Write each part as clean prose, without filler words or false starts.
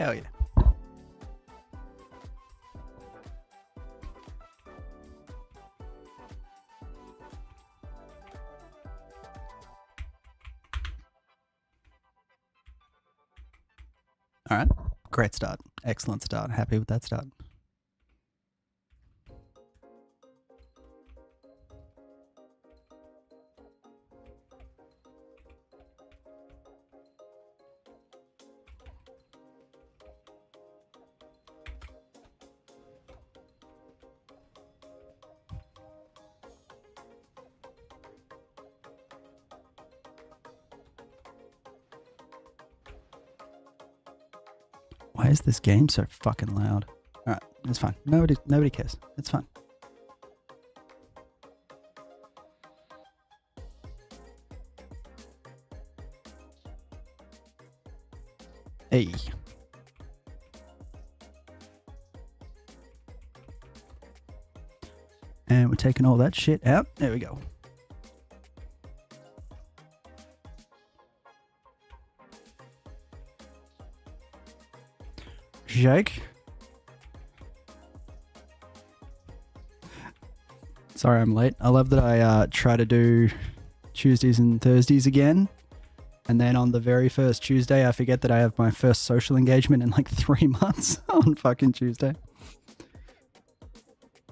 Hell yeah. All right. Great start. Excellent start. Happy with that start. Why is this game so fucking loud? All right, it's fine. Nobody cares. It's fine. Hey. And we're taking all that shit out. There we go. Jake. Sorry I'm late. I love that I try to do Tuesdays and Thursdays again. And then on the very first Tuesday, I forget that I have my first social engagement in like 3 months on fucking Tuesday.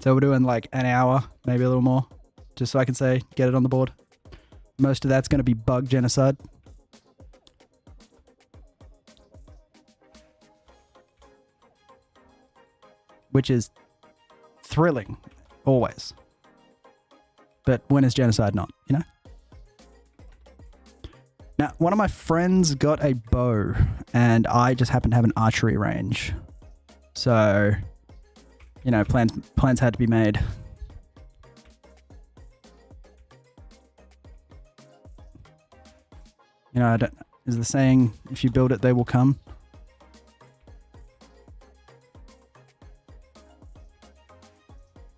So we're doing like an hour, maybe a little more, just so I can say, get it on the board. Most of that's going to be bug genocide. Which is thrilling, always. But when is genocide not, you know? Now, one of my friends got a bow, and I just happen to have an archery range. So, you know, plans had to be made. You know, is the saying, if you build it, they will come?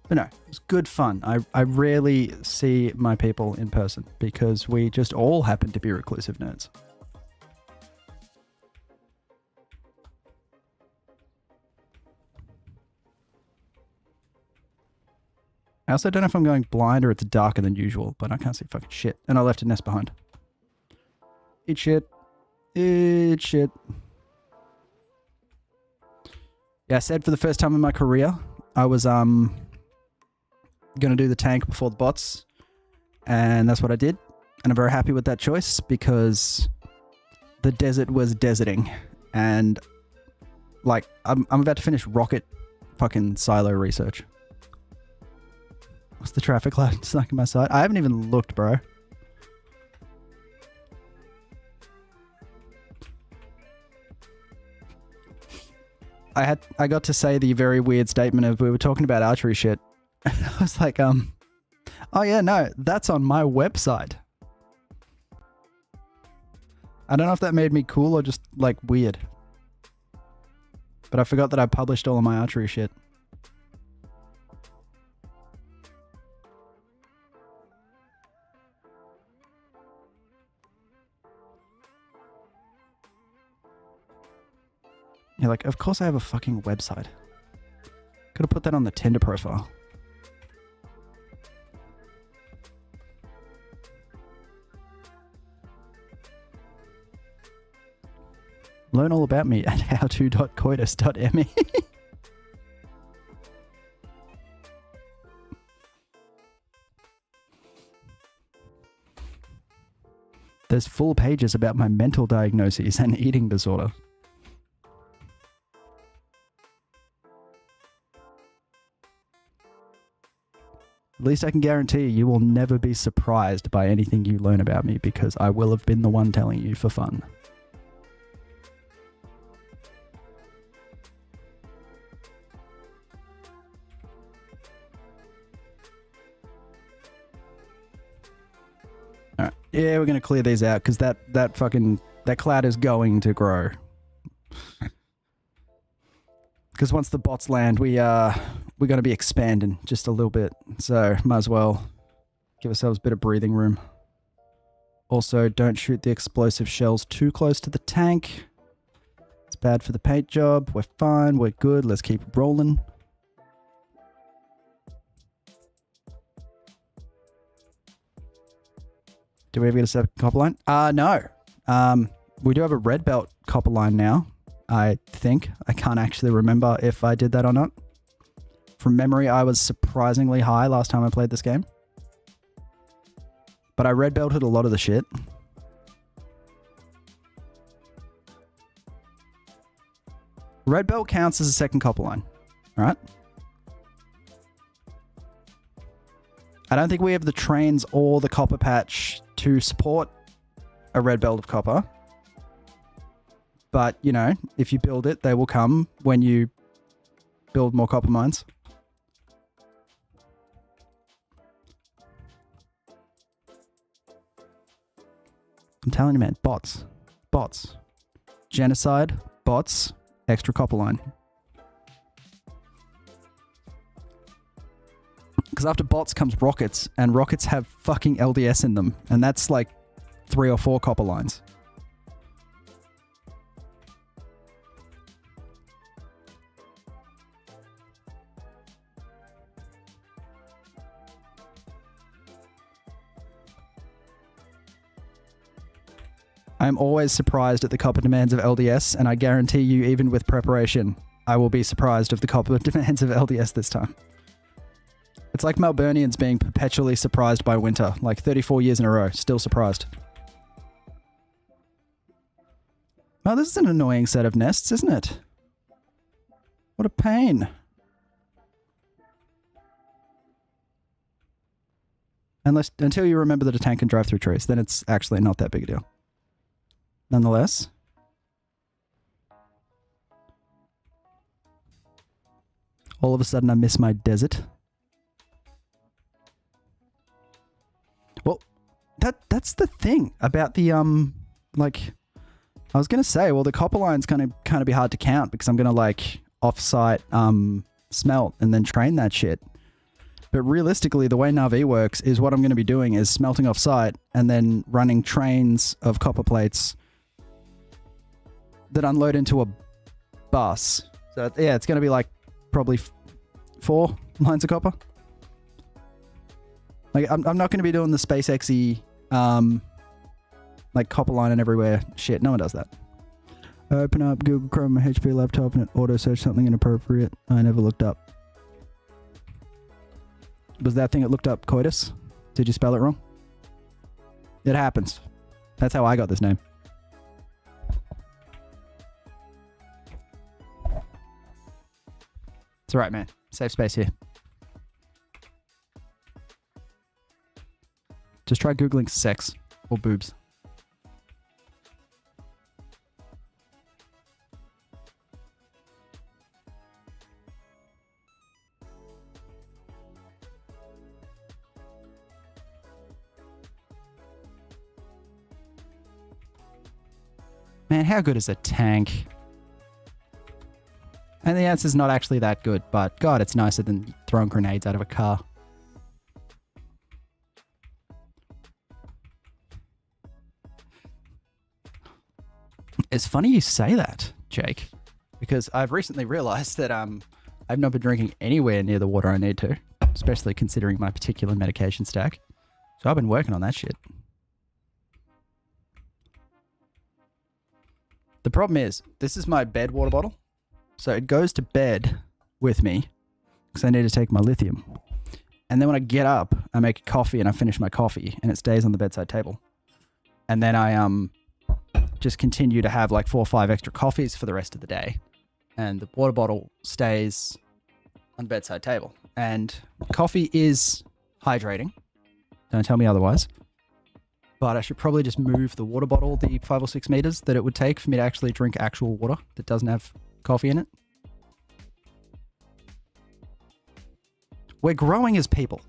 But no, it was good fun. I rarely see my people in person because we just all happen to be reclusive nerds. I also don't know if I'm going blind or it's darker than usual, but I can't see fucking shit. And I left a nest behind. Eat shit. Eat shit. Yeah, I said for the first time in my career, I was, going to do the tank before the bots, and that's what I did, and I'm very happy with that choice because the desert was deserting, and like I'm about to finish rocket fucking silo research. What's the traffic light stuck in my side? I haven't even looked, bro. I got to say the very weird statement of we were talking about archery shit. I was like, oh yeah, no, that's on my website. I don't know if that made me cool or just like weird. But I forgot that I published all of my archery shit. You're like, of course I have a fucking website. Could have put that on the Tinder profile. Learn all about me at howto.coitus.me. There's full pages about my mental diagnoses and eating disorder. At least I can guarantee you will never be surprised by anything you learn about me because I will have been the one telling you for fun. Alright, yeah, we're gonna clear these out because that cloud is going to grow. Because once the bots land, we're going to be expanding just a little bit. So might as well give ourselves a bit of breathing room. Also, don't shoot the explosive shells too close to the tank. It's bad for the paint job. We're fine. We're good. Let's keep rolling. Do we ever get a second copper line? No. We do have a red belt copper line now, I think. I can't actually remember if I did that or not. From memory, I was surprisingly high last time I played this game. But I red belted a lot of the shit. Red belt counts as a second copper line. Alright? I don't think we have the trains or the copper patch to support a red belt of copper. But, you know, if you build it, they will come when you build more copper mines. I'm telling you, man, bots. Bots. Genocide, bots, extra copper line. Because after bots comes rockets, and rockets have fucking LDS in them. And that's like 3 or 4 copper lines. I'm always surprised at the copper demands of LDS, and I guarantee you, even with preparation, I will be surprised of the copper demands of LDS this time. It's like Melburnians being perpetually surprised by winter, like 34 years in a row, still surprised. Oh, this is an annoying set of nests, isn't it? What a pain. Until you remember that a tank can drive through trees, then it's actually not that big a deal. Nonetheless. All of a sudden I miss my desert. Well, that's the thing about the, like, I was going to say, well, the copper line's going to kind of be hard to count because I'm going to, like, off-site smelt and then train that shit. But realistically, the way Navi works is what I'm going to be doing is smelting off-site and then running trains of copper plates that unload into a bus. So, yeah, it's going to be, like, probably 4 lines of copper. Like, I'm not going to be doing the SpaceX-y, like, copper line and everywhere shit. No one does that. I open up Google Chrome on my HP laptop and it auto-search something inappropriate I never looked up. Was that thing it looked up coitus? Did you spell it wrong? It happens. That's how I got this name. It's alright, man. Safe space here. Just try Googling sex or boobs. Man, how good is a tank? And the answer's not actually that good, but God, it's nicer than throwing grenades out of a car. It's funny you say that, Jake, because I've recently realized that I've not been drinking anywhere near the water I need to, especially considering my particular medication stack. So I've been working on that shit. The problem is, this is my bed water bottle. So it goes to bed with me because I need to take my lithium. And then when I get up, I make coffee and I finish my coffee and it stays on the bedside table. And then I just continue to have like 4 or 5 extra coffees for the rest of the day. And the water bottle stays on the bedside table. And coffee is hydrating. Don't tell me otherwise. But I should probably just move the water bottle the 5 or 6 meters that it would take for me to actually drink actual water that doesn't have coffee in it. We're growing as people.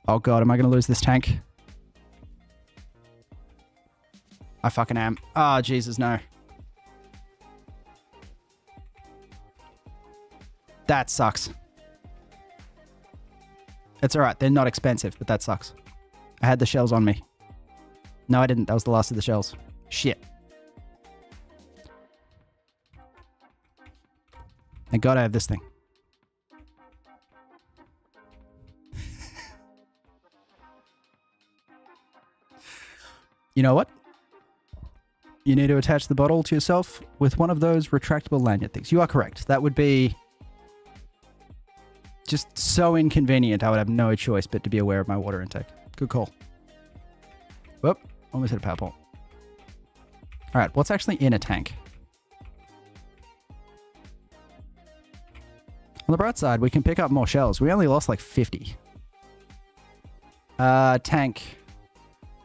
Oh God, am I going to lose this tank? I fucking am. Ah, oh, Jesus, no. That sucks. It's alright, they're not expensive, but that sucks. I had the shells on me. No, I didn't. That was the last of the shells. Shit. Thank God I have this thing. You know what? You need to attach the bottle to yourself with one of those retractable lanyard things. You are correct. That would be just so inconvenient. I would have no choice but to be aware of my water intake. Good call. Whoop. Almost hit a power pole. All right. What's actually in a tank? On the bright side, we can pick up more shells. We only lost like 50. Tank.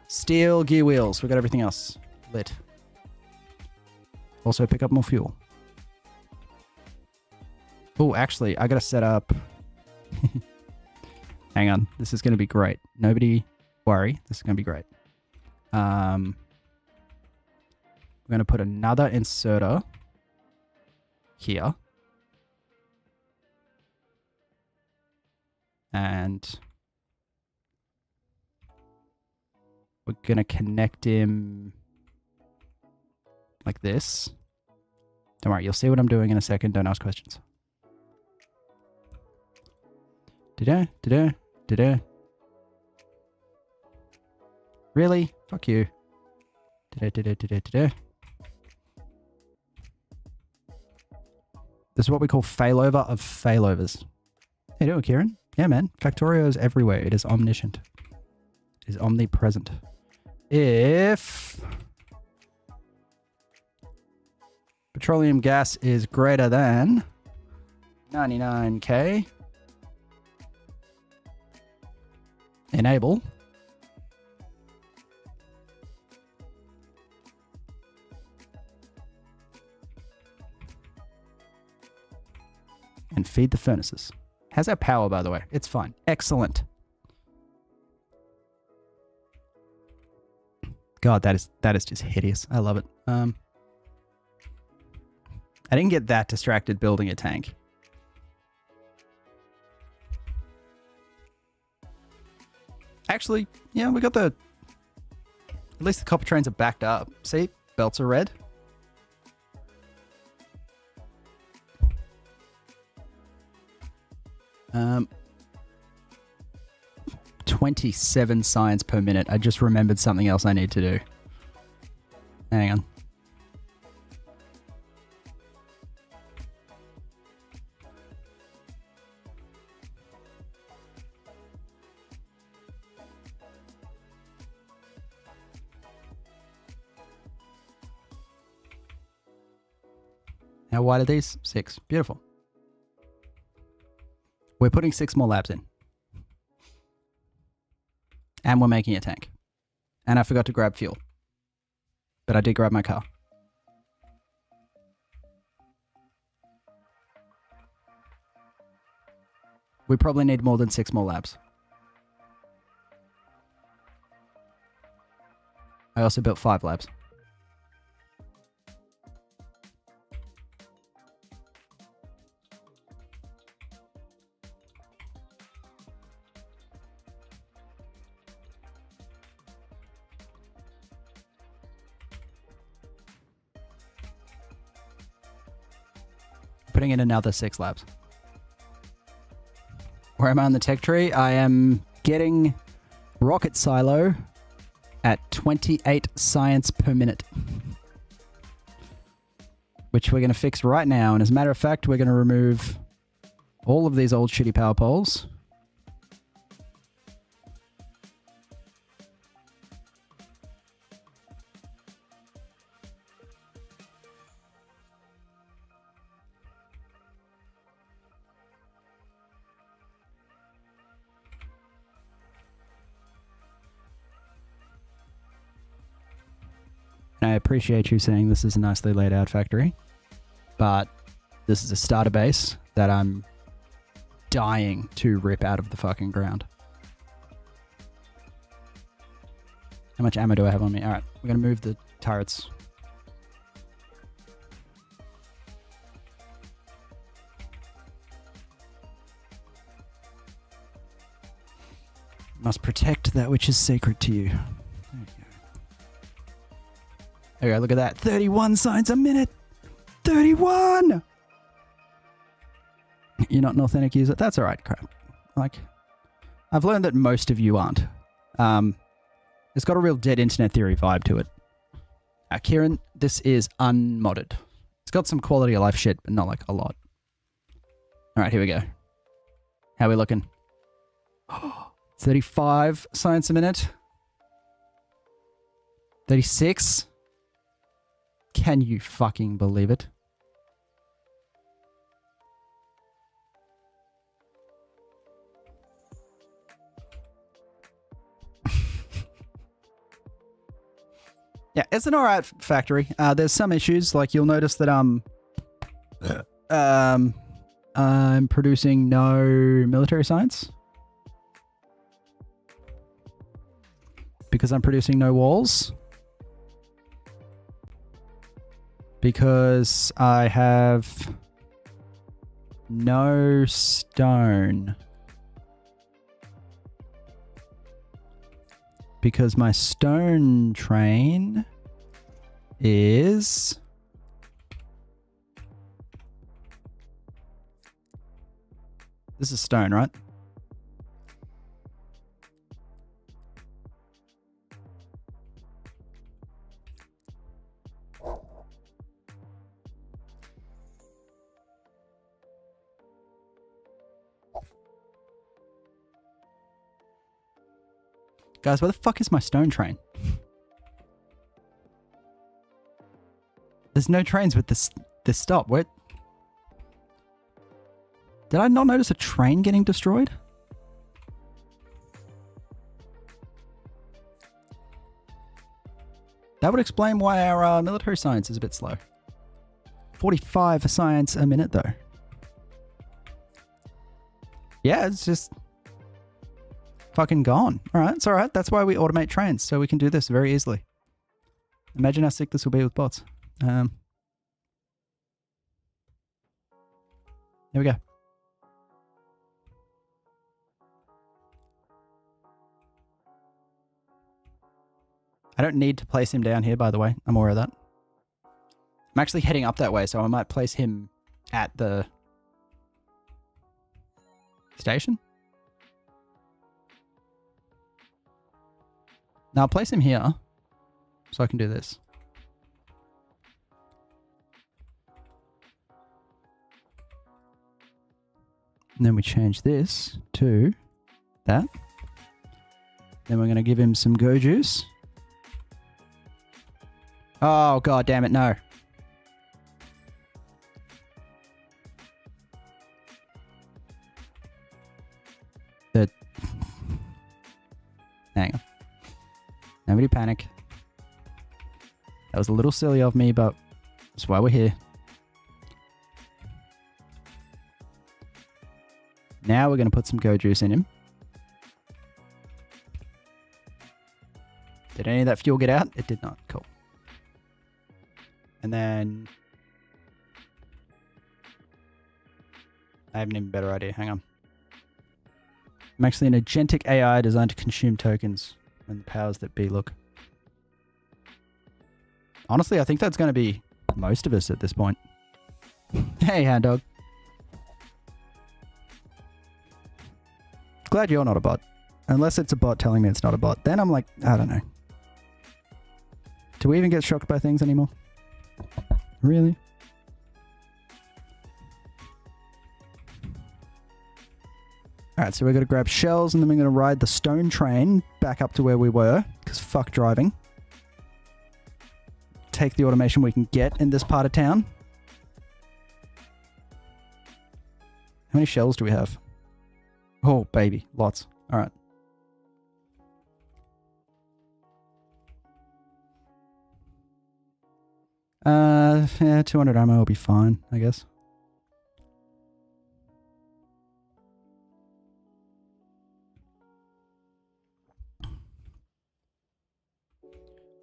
Steel gear wheels. We got everything else lit. Also pick up more fuel. Oh, actually, I gotta set up... Hang on. This is gonna be great. Nobody worry. This is gonna be great. We're gonna put another inserter here. And we're going to connect him like this. Don't worry, you'll see what I'm doing in a second. Don't ask questions. Da-da, da-da, da-da. Really? Fuck you. Da-da, da-da, da-da, da-da. This is what we call failover of failovers. How you doing, Kieran? Yeah, man. Factorio is everywhere. It is omniscient. It is omnipresent. If petroleum gas is greater than 99k, enable and feed the furnaces. How's our power, by the way? It's fine. Excellent. God, that is just hideous. I love it. I didn't get that distracted building a tank. Actually, yeah, we got the... At least the copper trains are backed up. See? Belts are red. 27 science per minute. I just remembered something else I need to do. Hang on. How wide are these? 6. Beautiful. We're putting 6 more labs in. And we're making a tank. And I forgot to grab fuel. But I did grab my car. We probably need more than 6 more labs. I also built 5 labs. Putting in another 6 labs. Where am I on the tech tree? I am getting rocket silo at 28 science per minute. Which we're going to fix right now. And as a matter of fact, we're going to remove all of these old shitty power poles. I appreciate you saying this is a nicely laid out factory, but this is a starter base that I'm dying to rip out of the fucking ground. How much ammo do I have on me? All right, we're going to move the turrets. Must protect that which is sacred to you. There you go. There you go, look at that. 31 signs a minute! 31! You're not an authentic user? That's alright, crap. Like, I've learned that most of you aren't. It's got a real dead internet theory vibe to it. Kieran, this is unmodded. It's got some quality of life shit, but not like a lot. Alright, here we go. How are we looking? 35 science a minute. 36. Can you fucking believe it? Yeah, it's an alright factory. There's some issues, like you'll notice that I'm producing no military science. Because I'm producing no walls. Because I have no stone. Because my stone train is... This is stone, right? Guys, where the fuck is my stone train? There's no trains with this stop. Where? Did I not notice a train getting destroyed? That would explain why our military science is a bit slow. 45 science a minute, though. Yeah, it's just fucking gone. Alright, it's alright. That's why we automate trains, so we can do this very easily. Imagine how sick this will be with bots. There we go. I don't need to place him down here, by the way. I'm aware of that. I'm actually heading up that way, so I might place him at the station. Now I'll place him here, so I can do this. And then we change this to that. Then we're going to give him some go juice. Oh, god damn it, no. Hang on. Nobody panic. That was a little silly of me, but that's why we're here. Now we're going to put some go juice in him. Did any of that fuel get out? It did not. Cool. And then... I have an even better idea. Hang on. I'm actually an agentic AI designed to consume tokens when the powers that be look. Honestly, I think that's going to be most of us at this point. Hey, hound dog. Glad you're not a bot. Unless it's a bot telling me it's not a bot. Then I'm like, I don't know. Do we even get shocked by things anymore? Really? Alright, so we're going to grab shells and then we're going to ride the stone train back up to where we were. Because fuck driving. Take the automation we can get in this part of town. How many shells do we have? Oh, baby. Lots. Alright. Yeah, 200 ammo will be fine, I guess.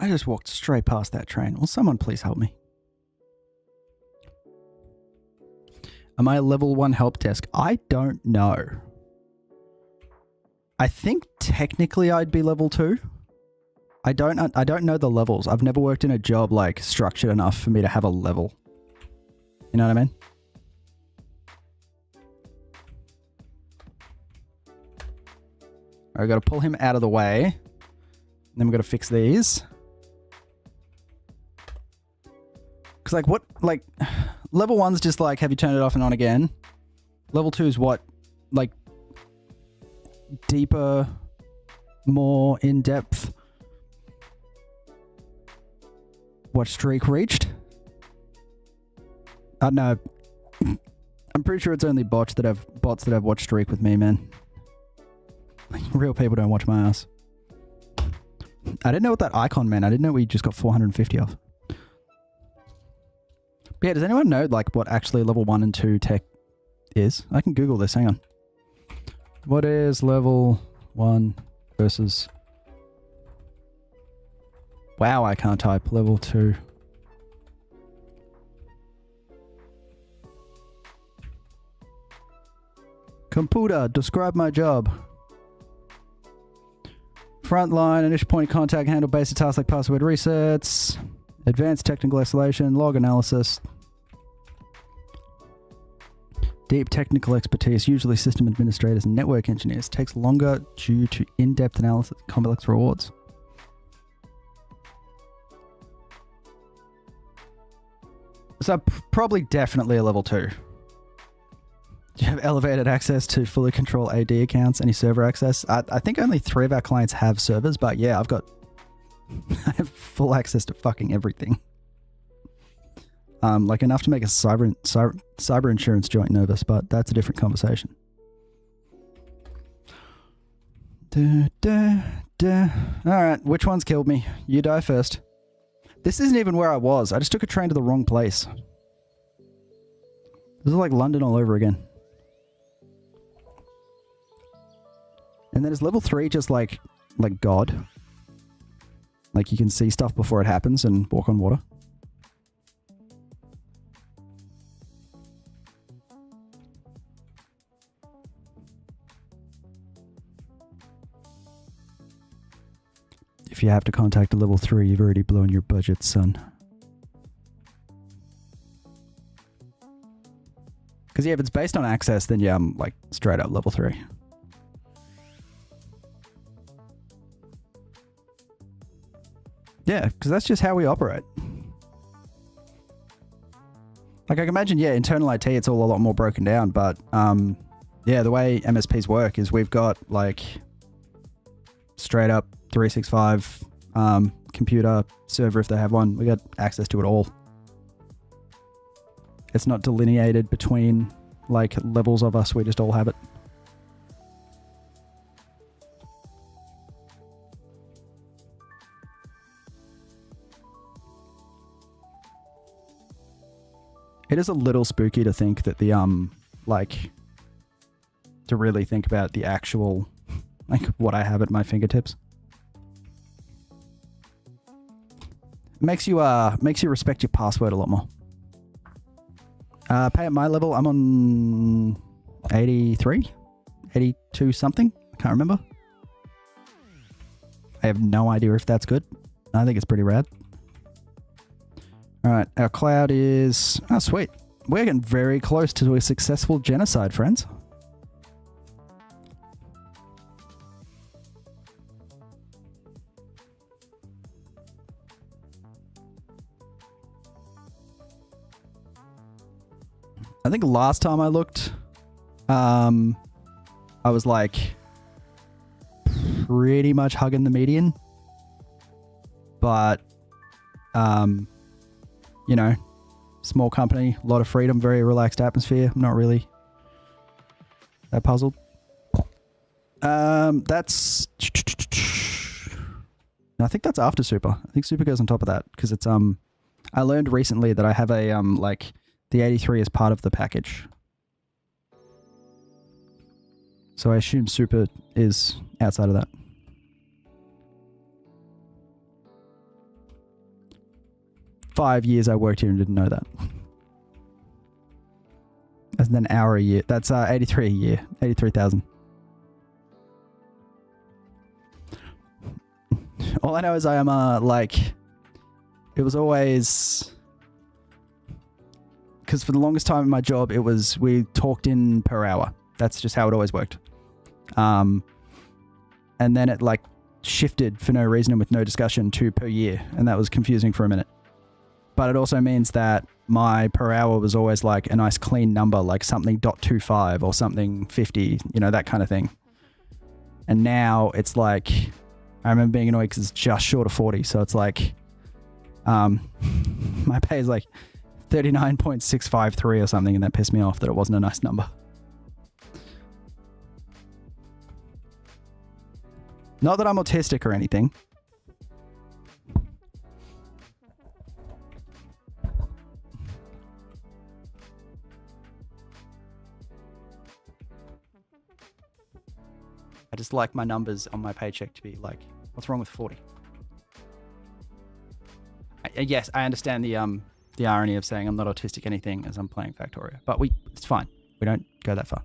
I just walked straight past that train. Will someone please help me? Am I a level 1 help desk? I don't know. I think technically I'd be level 2. I don't know the levels. I've never worked in a job like structured enough for me to have a level. You know what I mean? I've got to pull him out of the way. Then we've got to fix these. Because like what, like level 1's just like, have you turned it off and on again? Level 2 is what? Like deeper, more in-depth. What streak reached? I don't know. I'm pretty sure it's only bots that have watch streak with me, man. Like, real people don't watch my ass. I didn't know what that icon meant. I didn't know we just got 450 off. But yeah, does anyone know like what actually level 1 and 2 tech is? I can Google this. Hang on. What is level 1 versus... Wow, I can't type. Level 2. Computer, describe my job. Frontline, initial point of contact, handle basic tasks like password resets, advanced technical escalation, log analysis, deep technical expertise, usually system administrators and network engineers. Takes longer due to in-depth analysis and complex rewards. So probably definitely a level 2. Do you have elevated access to fully control AD accounts? Any server access? I think only 3 of our clients have servers, but yeah, I have full access to fucking everything. Like enough to make a cyber insurance joint nervous, but that's a different conversation. Alright, which one's killed me? You die first. This isn't even where I was. I just took a train to the wrong place. This is like London all over again. And then is level 3 just like God? Like you can see stuff before it happens and walk on water? If you have to contact a level 3, you've already blown your budget, son. Because yeah, if it's based on access, then yeah, I'm like straight up level 3. Yeah, because that's just how we operate. Like I can imagine, yeah, internal IT, it's all a lot more broken down, but yeah, the way MSPs work is we've got like straight up 365 computer server if they have one. We got access to it all. It's not delineated between like levels of us, we just all have it. It is a little spooky to think that the like to really think about the actual like what I have at my fingertips. Makes you respect your password a lot more. Pay at my level, I'm on 83, 82 something. I can't remember. I have no idea if that's good. I think it's pretty rad. All right, our cloud is... Oh, sweet. We're getting very close to a successful genocide, friends. I think last time I looked, I was like pretty much hugging the median, but you know, small company, a lot of freedom, very relaxed atmosphere. I'm not really that puzzled. That's... I think that's after Super. I think Super goes on top of that because it's I learned recently that I have a like the 83 is part of the package. So I assume Super is outside of that. Five years I worked here and didn't know that. And then an hour a year. That's 83 a year. 83,000. All I know is I am like, it was always, because for the longest time in my job, it was, we talked in per hour. That's just how it always worked. And then it like shifted for no reason and with no discussion to per year. And that was confusing for a minute. But it also means that my per hour was always like a nice clean number, like something .25 or something 50, you know, that kind of thing. And now it's like, I remember being annoyed because it's just short of 40. So it's like, my pay is like 39.653 or something. And that pissed me off that it wasn't a nice number. Not that I'm autistic or anything. I just like my numbers on my paycheck to be like, what's wrong with 40? Yes, I understand the irony of saying I'm not autistic anything as I'm playing Factorio, but it's fine. We don't go that far.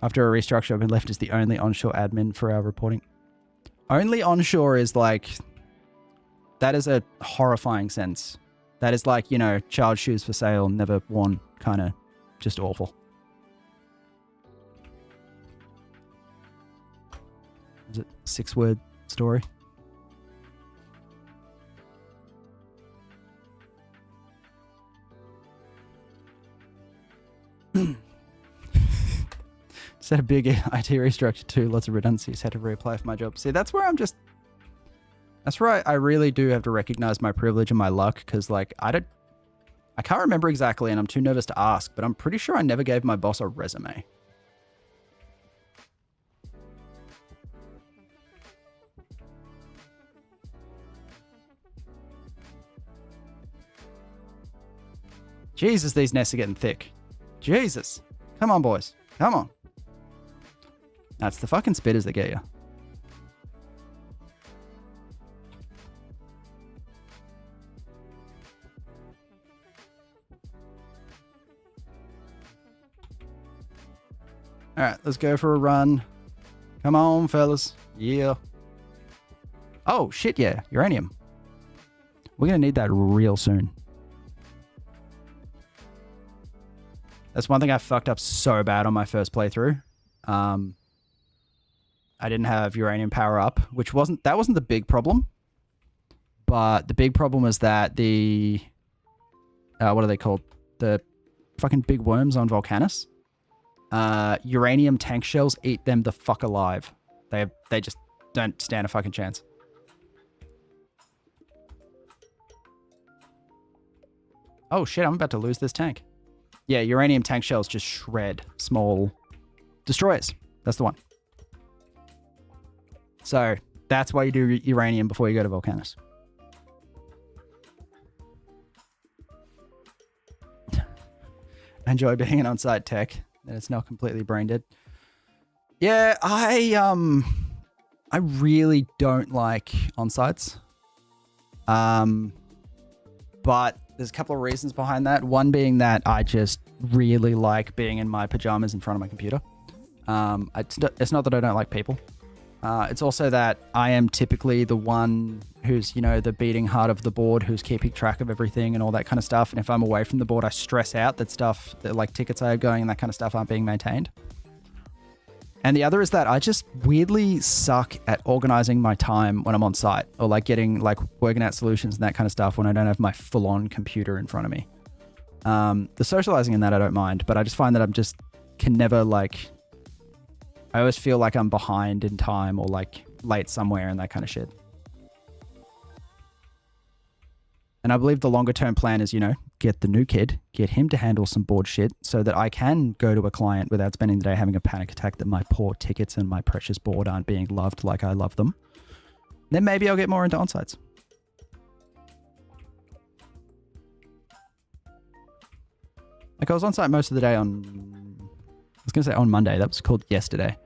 After a restructure, I've been left as the only onshore admin for our reporting. Only onshore is like, that is a horrifying sense. That is like, you know, child shoes for sale, never worn, kind of just awful. Is it a 6-word story? Just had a big IT restructure too, lots of redundancies, had to reapply for my job. See, that's where that's where I really do have to recognize my privilege and my luck, because like I can't remember exactly and I'm too nervous to ask, but I'm pretty sure I never gave my boss a resume. Jesus, these nests are getting thick. Jesus. Come on, boys. Come on. That's the fucking spitters that get you. Alright, let's go for a run. Come on, fellas. Yeah. Oh, shit, yeah. Uranium. We're going to need that real soon. That's one thing I fucked up so bad on my first playthrough. I didn't have uranium power up, which wasn't the big problem. But the big problem was that the what are they called? The fucking big worms on Volcanus. Uranium tank shells eat them the fuck alive. They just don't stand a fucking chance. Oh shit, I'm about to lose this tank. Yeah, uranium tank shells just shred small destroyers. That's the one. So that's why you do uranium before you go to Volcanus. I enjoy being an on-site tech, and it's not completely brain dead. Yeah, I really don't like on-sites. But there's a couple of reasons behind that. One being that I just really like being in my pajamas in front of my computer. It's not that I don't like people. It's also that I am typically the one who's, you know, the beating heart of the board, who's keeping track of everything and all that kind of stuff. And if I'm away from the board, I stress out that stuff, that like tickets I have going and that kind of stuff aren't being maintained. And the other is that I just weirdly suck at organizing my time when I'm on site, or like working out solutions and that kind of stuff when I don't have my full-on computer in front of me. The socializing in that I don't mind, but I just find that can never I always feel like I'm behind in time or like late somewhere and that kind of shit. And I believe the longer term plan is, you know, get the new kid, get him to handle some board shit so that I can go to a client without spending the day having a panic attack that my poor tickets and my precious board aren't being loved like I love them. Then maybe I'll get more into on-sites. Like I was on site most of the day on Monday. That was called yesterday.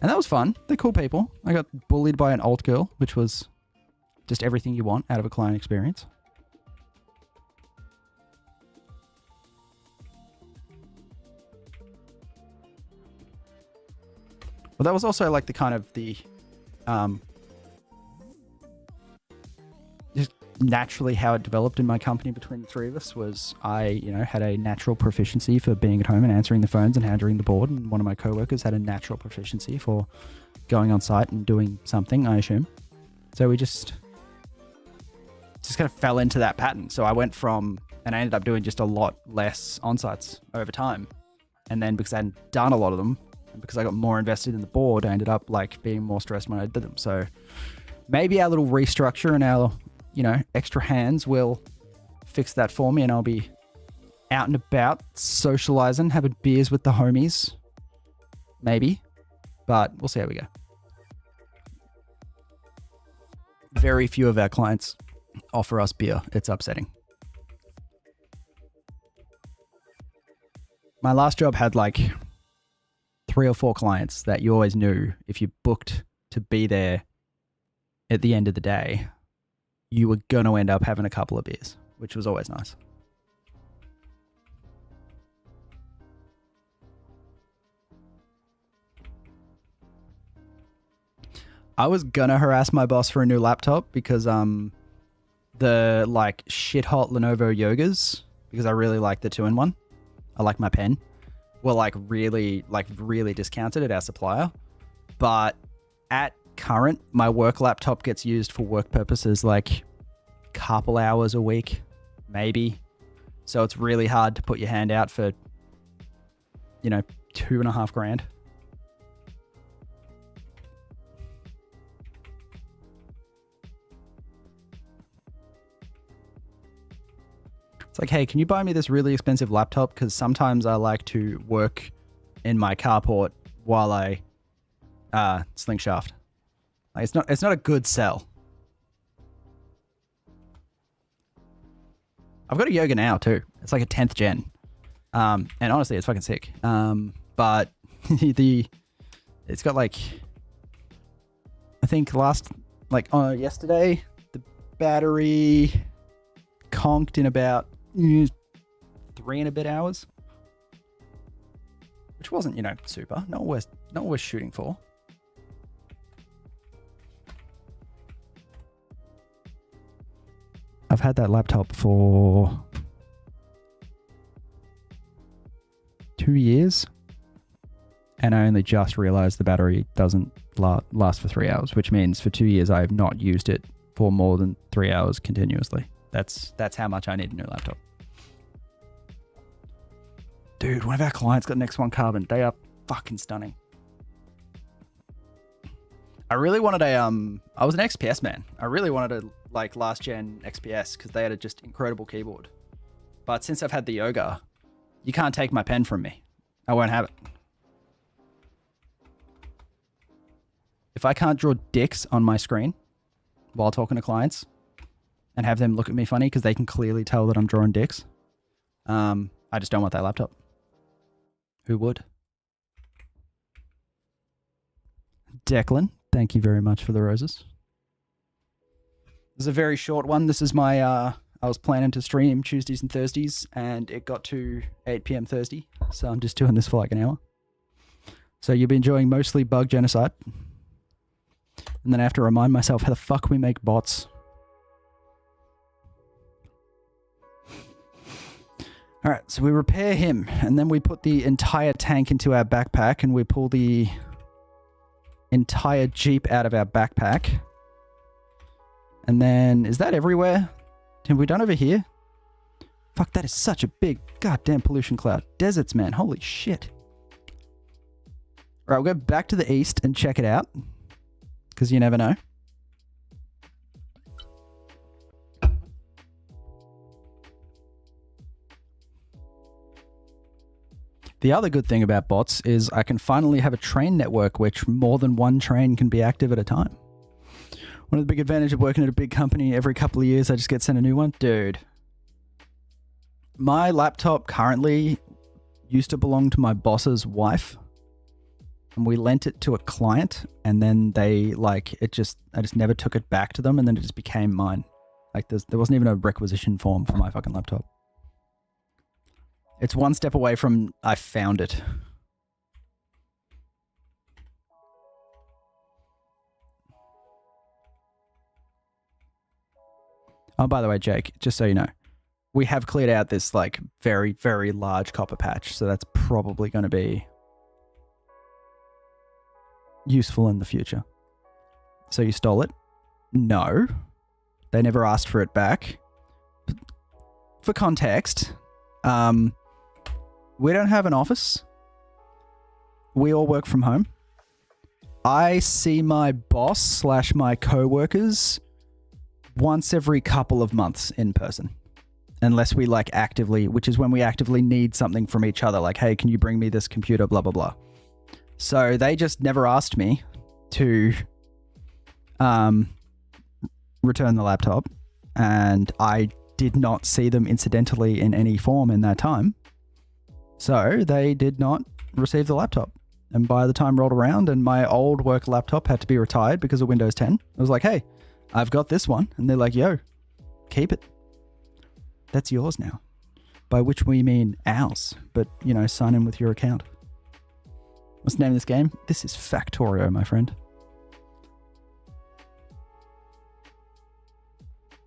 And that was fun. They're cool people. I got bullied by an alt girl, which was just everything you want out of a client experience. Well, that was also like the kind of the naturally how it developed in my company between the three of us was I, had a natural proficiency for being at home and answering the phones and handling the board, and one of my coworkers had a natural proficiency for going on site and doing something, I assume. So we just kind of fell into that pattern. So I went from, and I ended up doing just a lot less on-sites over time. And then because I hadn't done a lot of them, and because I got more invested in the board, I ended up like being more stressed when I did them. So maybe our little restructure and our, extra hands will fix that for me, and I'll be out and about socializing, having beers with the homies. Maybe, but we'll see how we go. Very few of our clients offer us beer. It's upsetting. My last job had like 3 or 4 clients that you always knew if you booked to be there at the end of the day, you were going to end up having a couple of beers, which was always nice. I was gonna harass my boss for a new laptop because the like shit hot Lenovo Yogas, because I really like the 2-in-1. I like my pen. Were like really discounted at our supplier. But at current, my work laptop gets used for work purposes like couple hours a week, maybe. So it's really hard to put your hand out for, $2,500. It's like, hey, can you buy me this really expensive laptop? Because sometimes I like to work in my carport while I sling shaft. Like, it's not a good sell. I've got a Yoga now too. It's like a 10th gen. And honestly, it's fucking sick. But it's got like, I think yesterday, the battery conked in about 3 and a bit hours, which wasn't, super. Not what we're shooting for. I've had that laptop for 2 years, and I only just realized the battery doesn't last for 3 hours, which means for 2 years I have not used it for more than 3 hours continuously. That's how much I need a new laptop. Dude, one of our clients got an X1 Carbon. They are fucking stunning. I really wanted I was an XPS man. I really wanted a last gen XPS because they had a just incredible keyboard. But since I've had the Yoga, you can't take my pen from me. I won't have it. If I can't draw dicks on my screen while talking to clients and have them look at me funny because they can clearly tell that I'm drawing dicks, I just don't want that laptop. Who would? Declan, thank you very much for the roses. This is a very short one. This is my, I was planning to stream Tuesdays and Thursdays, and it got to 8 p.m. Thursday, so I'm just doing this for like an hour. So you'll be enjoying mostly bug genocide. And then I have to remind myself how the fuck we make bots. Alright, so we repair him, and then we put the entire tank into our backpack, and we pull the entire Jeep out of our backpack. And then, is that everywhere? Have we done over here? Fuck, that is such a big goddamn pollution cloud. Deserts, man. Holy shit. Alright, we'll go back to the east and check it out. Because you never know. The other good thing about bots is I can finally have a train network which more than one train can be active at a time. One of the big advantages of working at a big company, every couple of years I just get sent a new one. Dude. My laptop currently used to belong to my boss's wife. And we lent it to a client, and then they I just never took it back to them, and then it just became mine. Like there wasn't even a requisition form for my fucking laptop. It's one step away from I found it. Oh, by the way, Jake, just so you know, we have cleared out this like very, very large copper patch. So that's probably going to be useful in the future. So you stole it? No. They never asked for it back. For context, we don't have an office. We all work from home. I see my boss / my co-workers once every couple of months in person. Unless we like actively, which is when we actively need something from each other. Like, hey, can you bring me this computer, blah, blah, blah. So they just never asked me to return the laptop. And I did not see them incidentally in any form in that time. So they did not receive the laptop. And by the time rolled around and my old work laptop had to be retired because of Windows 10, I was like, hey, I've got this one. And they're like, yo, keep it. That's yours now. By which we mean ours. But, you know, sign in with your account. What's the name of this game? This is Factorio, my friend.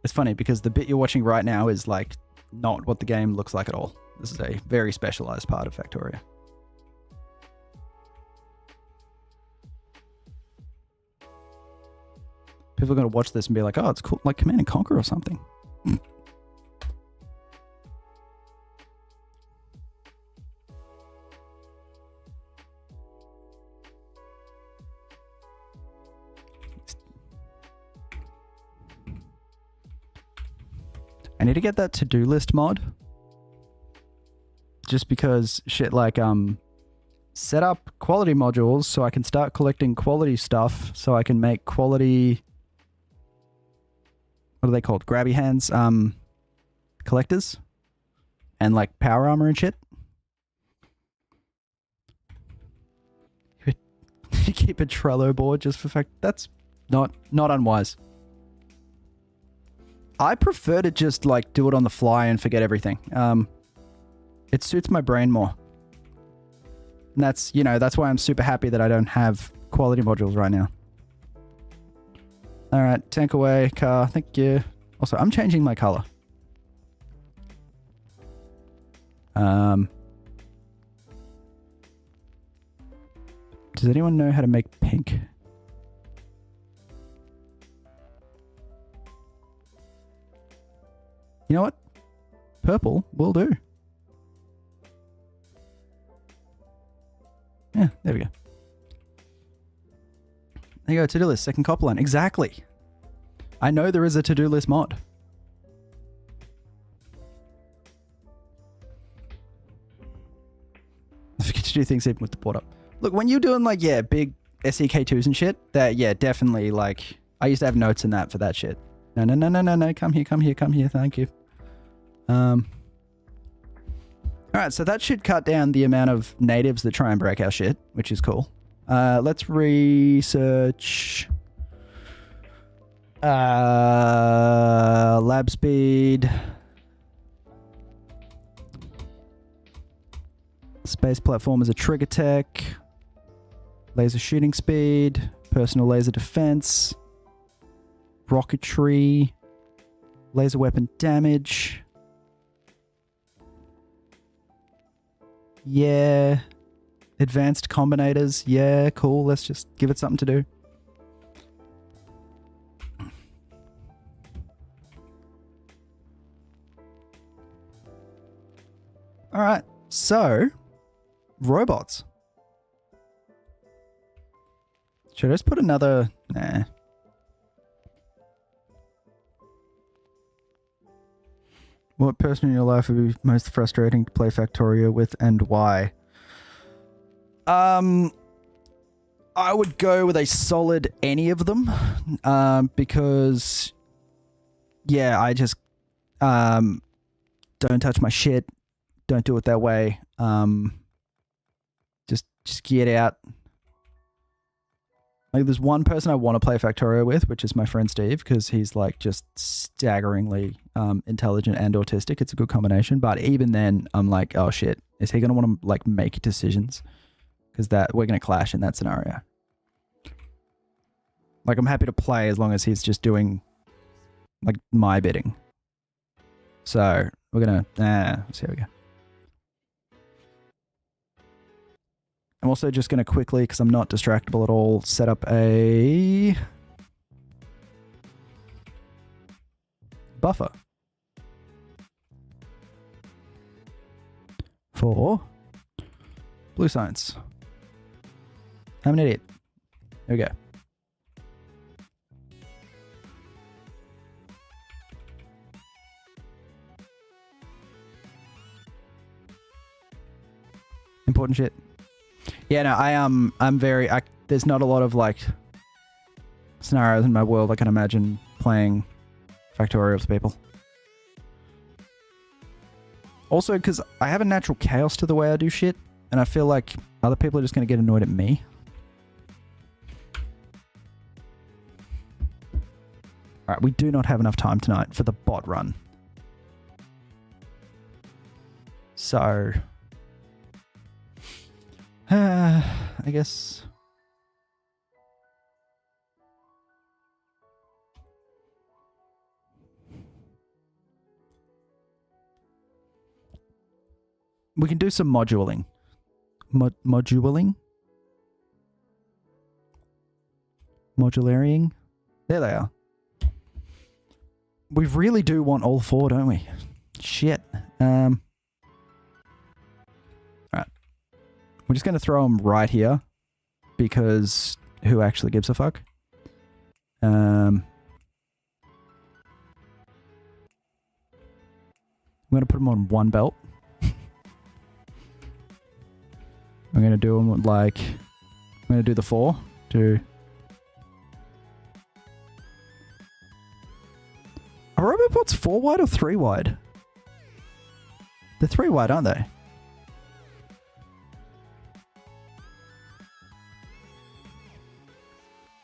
It's funny because the bit you're watching right now is like not what the game looks like at all. This is a very specialized part of Factorio. People are going to watch this and be like, oh, it's cool, like Command and Conquer or something. I need to get that to-do list mod. Just because shit like, set up quality modules so I can start collecting quality stuff so I can make quality... What are they called? Grabby hands, collectors, and like power armor and shit. You keep a Trello board just for fact. That's not unwise. I prefer to just like do it on the fly and forget everything. It suits my brain more. And that's, you know, that's why I'm super happy that I don't have quality modules right now. All right, tank away, car. Thank you. Also, I'm changing my color. Does anyone know how to make pink? You know what? Purple will do. Yeah, there we go. There you go, to-do list, second copper line. Exactly. I know there is a to-do list mod. I forget to do things even with the port up. Look, when you're doing like, yeah, big SEK2s and shit, that, yeah, definitely like, I used to have notes in that for that shit. No, come here, thank you. Alright, so that should cut down the amount of natives that try and break our shit, which is cool. Let's research lab speed, space platform as a trigger tech, laser shooting speed, personal laser defense, rocketry, laser weapon damage. Yeah. Advanced combinators. Yeah, cool. Let's just give it something to do. All right. So, robots. Should I just put another... Nah. What person in your life would be most frustrating to play Factorio with and why? I would go with a solid any of them, because, yeah, I just, don't touch my shit, don't do it that way, just get out. Like, there's one person I want to play Factorio with, which is my friend Steve, because he's, like, just staggeringly intelligent and autistic. It's a good combination, but even then, I'm like, oh, shit, is he going to want to, like, make decisions? Because we're going to clash in that scenario. Like, I'm happy to play as long as he's just doing, like, my bidding. So we're gonna let's see how we go. I'm also just gonna quickly, because I'm not distractible at all, set up a buffer for blue science. I'm an idiot. There we go. Important shit. Yeah, no, I'm very, there's not a lot of like scenarios in my world I can imagine playing Factorio with people. Also, because I have a natural chaos to the way I do shit, and I feel like other people are just going to get annoyed at me. Alright, we do not have enough time tonight for the bot run. So... I guess... we can do some modulating. Modulating? Modularying? There they are. We really do want all four, don't we? Shit. Alright. We're just going to throw them right here. Because who actually gives a fuck? I'm going to put them on one belt. I'm going to do them like... I'm going to do the 4. Are robobots 4 wide or 3 wide? They're 3 wide, aren't they?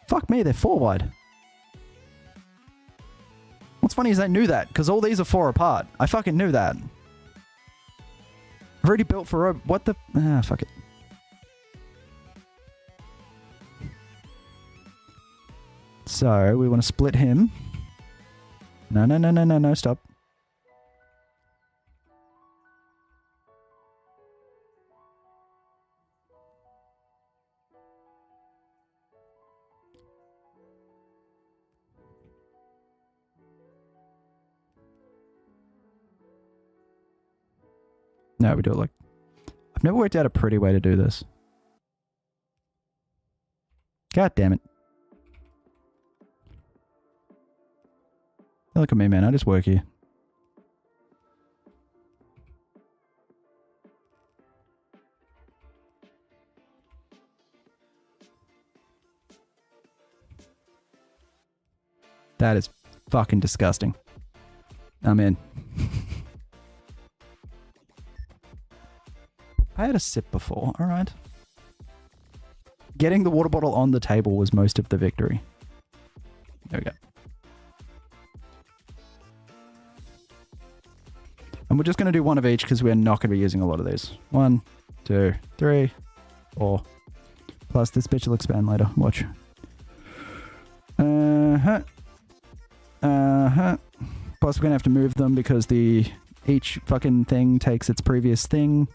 Fuck me, they're 4 wide. What's funny is I knew that, because all these are 4 apart. I fucking knew that. I've already built for what the... fuck it. So, we want to split him. No, stop. No, we do it like... I've never worked out a pretty way to do this. God damn it. Look at me, man. I just work here. That is fucking disgusting. I'm in. I had a sip before. All right. Getting the water bottle on the table was most of the victory. There we go. And we're just going to do one of each because we're not going to be using a lot of these. 1, 2, 3, 4. Plus this bitch will expand later. Watch. Plus we're going to have to move them because each fucking thing takes its previous thing.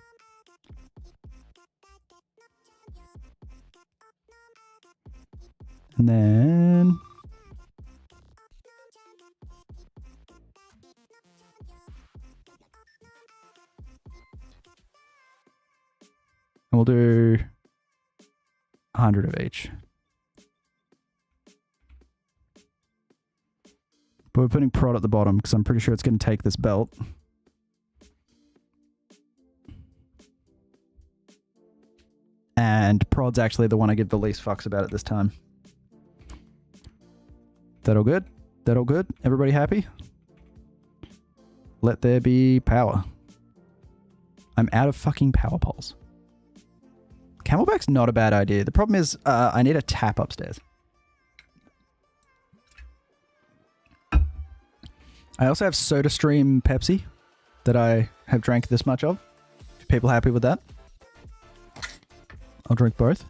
And then... we'll do 100 of each. But we're putting prod at the bottom because I'm pretty sure it's going to take this belt. And prod's actually the one I give the least fucks about at this time. That all good? That all good? Everybody happy? Let there be power. I'm out of fucking power poles. Camelback's not a bad idea. The problem is I need a tap upstairs. I also have SodaStream Pepsi that I have drank this much of. If people happy with that? I'll drink both.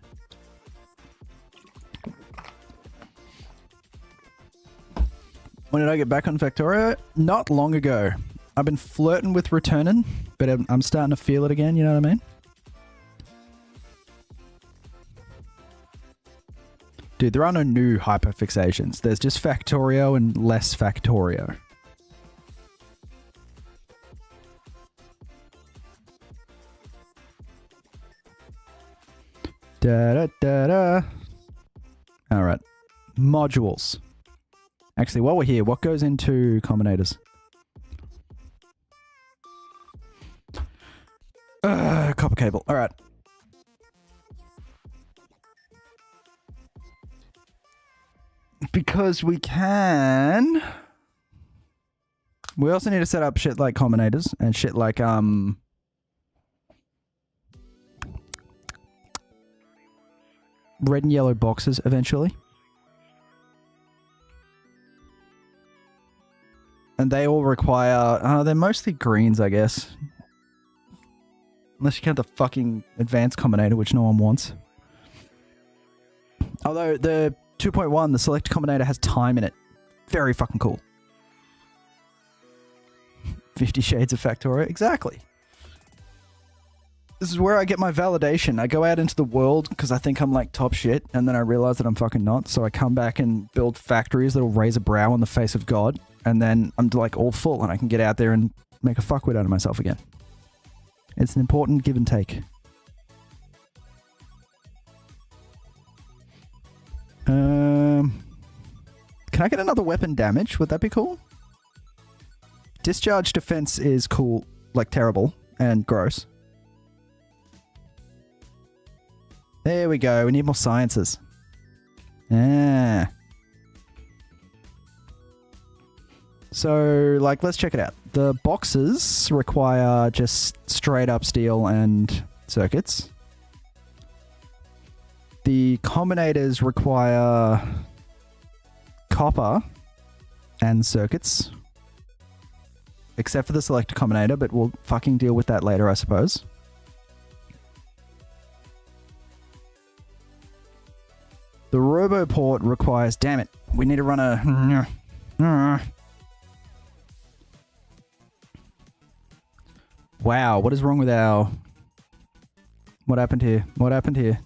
When did I get back on Factorio? Not long ago. I've been flirting with returning, but I'm starting to feel it again, you know what I mean? Dude, there are no new hyperfixations. There's just Factorio and less Factorio. Da-da-da-da. Alright. Modules. Actually, while we're here, what goes into combinators? Copper cable. Alright. Because we can... We also need to set up shit like combinators and shit like, red and yellow boxes eventually. And they all require... they're mostly greens, I guess. Unless you count the fucking advanced combinator, which no one wants. Although the 2.1, the select combinator, has time in it. Very fucking cool. 50 Shades of Factorio. Exactly. This is where I get my validation. I go out into the world because I think I'm like top shit, and then I realize that I'm fucking not. So I come back and build factories that'll raise a brow on the face of God, and then I'm like all full, and I can get out there and make a fuckwit out of myself again. It's an important give and take. Can I get another weapon damage? Would that be cool? Discharge defense is cool, like terrible and gross. There we go. We need more sciences. Ah. So, like, let's check it out. The boxes require just straight up steel and circuits. The combinators require copper and circuits. Except for the select combinator, but we'll fucking deal with that later, I suppose. The RoboPort requires... Damn it. We need to run a... Wow, what is wrong with our... What happened here? What happened here?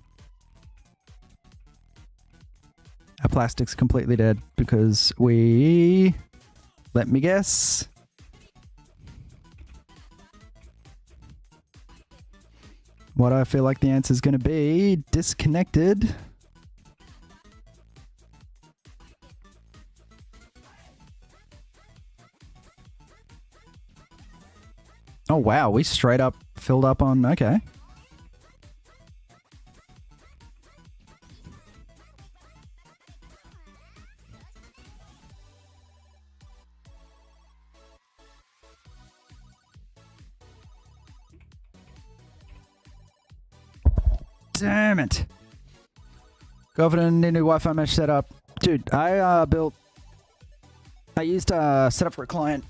Our plastic's completely dead because we... Let me guess. What I feel like the answer is going to be... Disconnected. Oh wow, we straight up filled up on... Okay. Damn it. Confident new Wi-Fi mesh setup. Dude, I used setup for a client,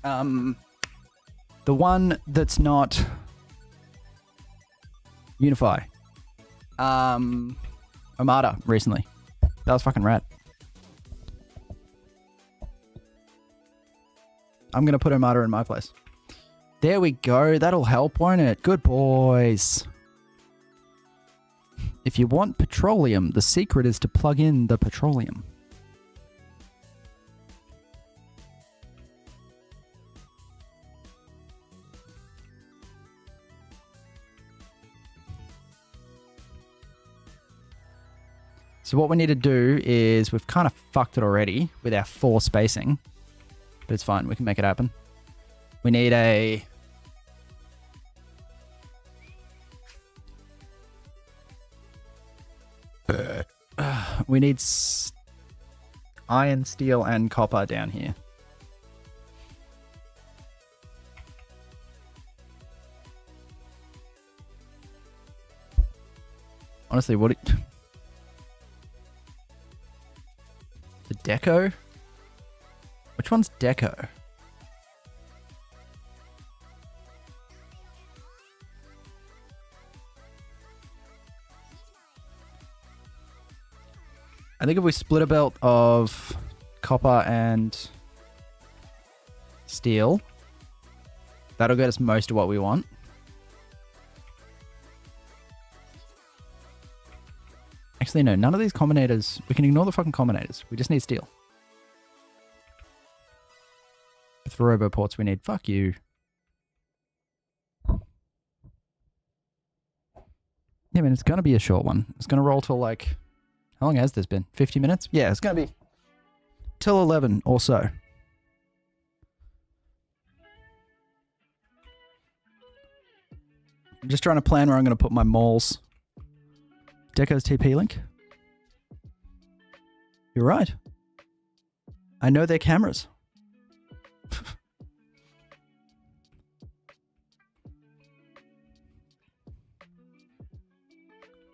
the one that's not Unify. Armada recently. That was fucking rad. I'm gonna put Armada in my place. There we go. That'll help, won't it? Good boys. If you want petroleum, the secret is to plug in the petroleum. So what we need to do is, we've kind of fucked it already with our 4 spacing, but it's fine, we can make it happen. We need a... we need iron, steel, and copper down here. Honestly, what... The deco? Which one's deco? I think if we split a belt of copper and steel, That'll get us most of what we want. Actually, no. None of these combinators... We can ignore the fucking combinators. We just need steel. For roboports, we need... Fuck you. Yeah, man, it's going to be a short one. It's going to roll till like... How long has this been? 50 minutes? Yeah, it's going to be... Till 11 or so. I'm just trying to plan where I'm going to put my malls. Deco's TP link. You're right. I know their cameras.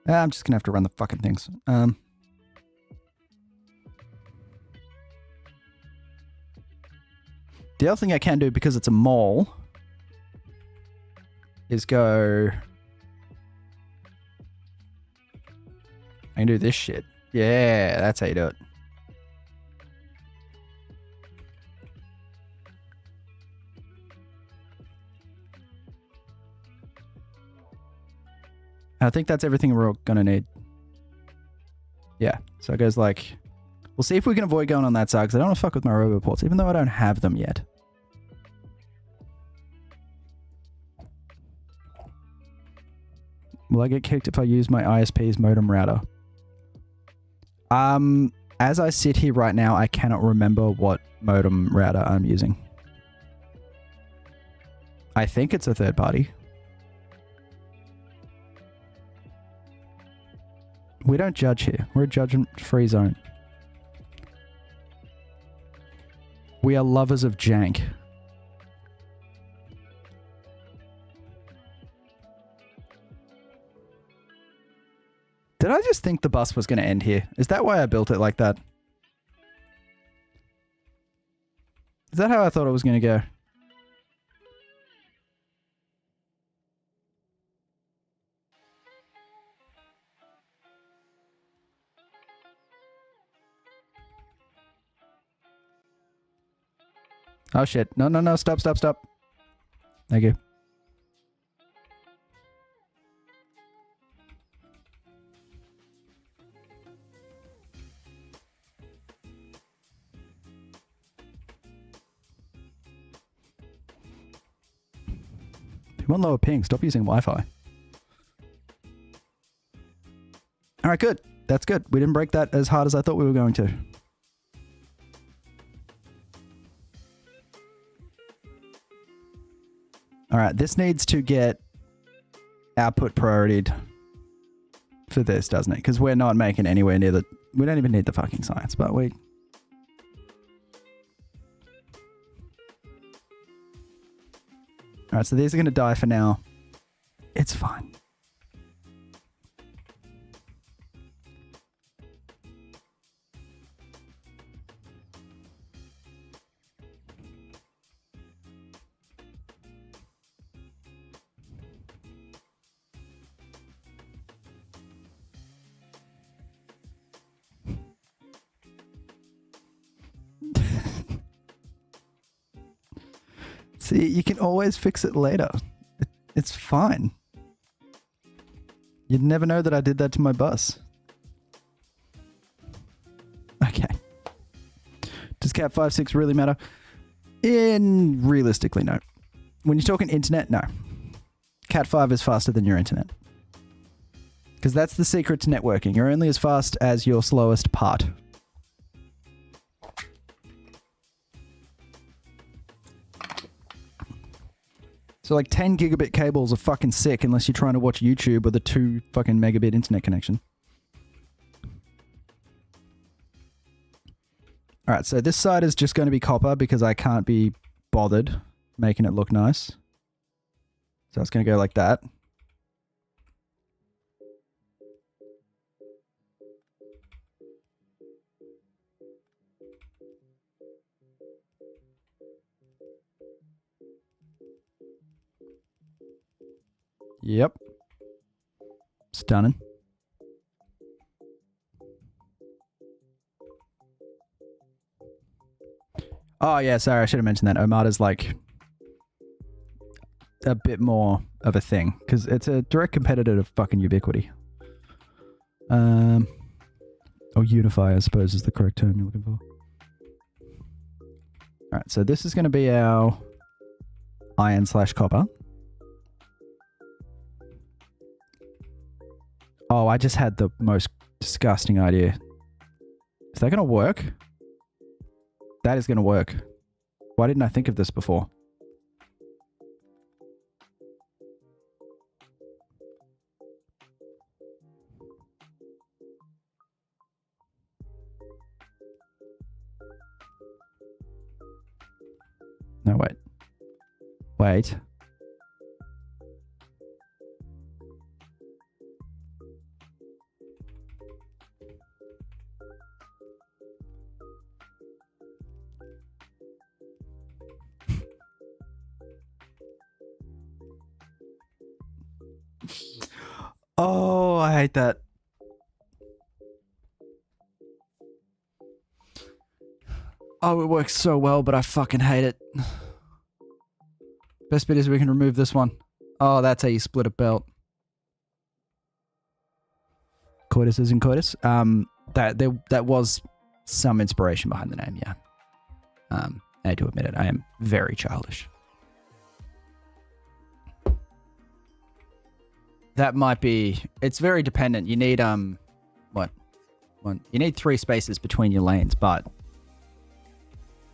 I'm just going to have to run the fucking things. The other thing I can do, because it's a mall, is go... I can do this shit. Yeah, that's how you do it. I think that's everything we're gonna need. Yeah, so it goes like... We'll see if we can avoid going on that side, because I don't want to fuck with my roboports, even though I don't have them yet. Will I get kicked if I use my ISP's modem router? As I sit here right now, I cannot remember what modem router I'm using. I think it's a third party. We don't judge here. We're a judgment-free zone. We are lovers of jank. Did I just think the bus was going to end here? Is that why I built it like that? Is that how I thought it was going to go? Oh shit. No, no, no. Stop, stop, stop. Thank you. If you want lower ping, stop using Wi-Fi. Alright, good. That's good. We didn't break that as hard as I thought we were going to. Alright, this needs to get output priorityed for this, doesn't it? Because we're not making anywhere near the... We don't even need the fucking science, but we... Alright, so these are going to die for now. It's fine. See, you can always fix it later. It's fine. You'd never know that I did that to my bus. Okay. Does Cat 5.6 really matter? Realistically, no. When you're talking internet, no. Cat 5 is faster than your internet. Because that's the secret to networking. You're only as fast as your slowest part. So like 10 gigabit cables are fucking sick unless you're trying to watch YouTube with a 2 fucking megabit internet connection. Alright, so this side is just going to be copper because I can't be bothered making it look nice. So it's going to go like that. Yep. Stunning. Oh yeah, sorry, I should have mentioned that. Omada's like... a bit more of a thing because it's a direct competitor to fucking Ubiquity. Or Unify, I suppose, is the correct term you're looking for. All right, so this is going to be our iron/copper. Oh, I just had the most disgusting idea. Is that going to work? That is going to work. Why didn't I think of this before? No, wait. Wait. Oh, I hate that. Oh, it works so well, but I fucking hate it. Best bit is we can remove this one. Oh, that's how you split a belt. Coitus isn't coitus. That was some inspiration behind the name, yeah. I do admit it, I am very childish. That might be... It's very dependent. You need, what? You need 3 spaces between your lanes, but...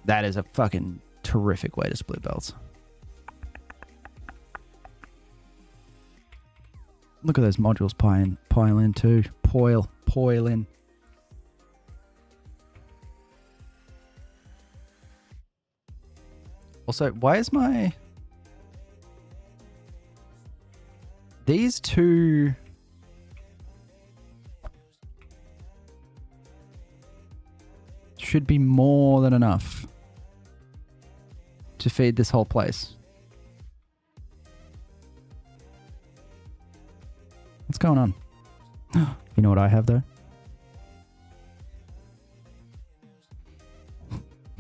That is a fucking terrific way to split belts. Look at those modules pile in too. Poil in. Also, why is my... These two... should be more than enough to feed this whole place. What's going on? You know what I have though?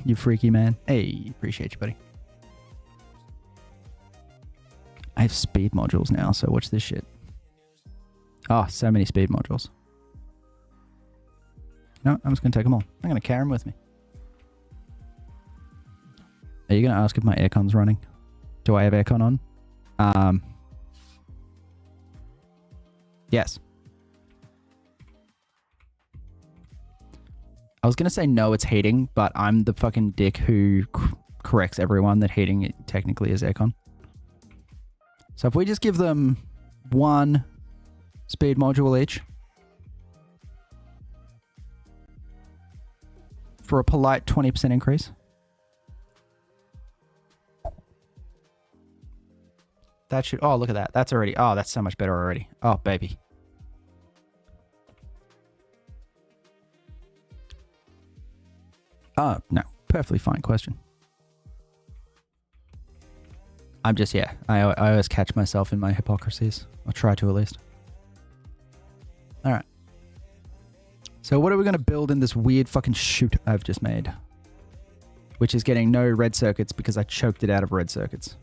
You freaky man. Hey, appreciate you, buddy. I have speed modules now, so watch this shit. Oh, so many speed modules. No, I'm just going to take them all. I'm going to carry them with me. Are you going to ask if my aircon's running? Do I have aircon on? Yes. I was going to say no, it's heating, but I'm the fucking dick who corrects everyone that heating technically is aircon. So if we just give them 1 speed module each for a polite 20% increase. That should... Oh, look at that. That's already... Oh, that's so much better already. Oh, baby. No. Perfectly fine question. I'm just, yeah. I always catch myself in my hypocrisies. I'll try to at least. Alright. So what are we going to build in this weird fucking chute I've just made? Which is getting no red circuits because I choked it out of red circuits.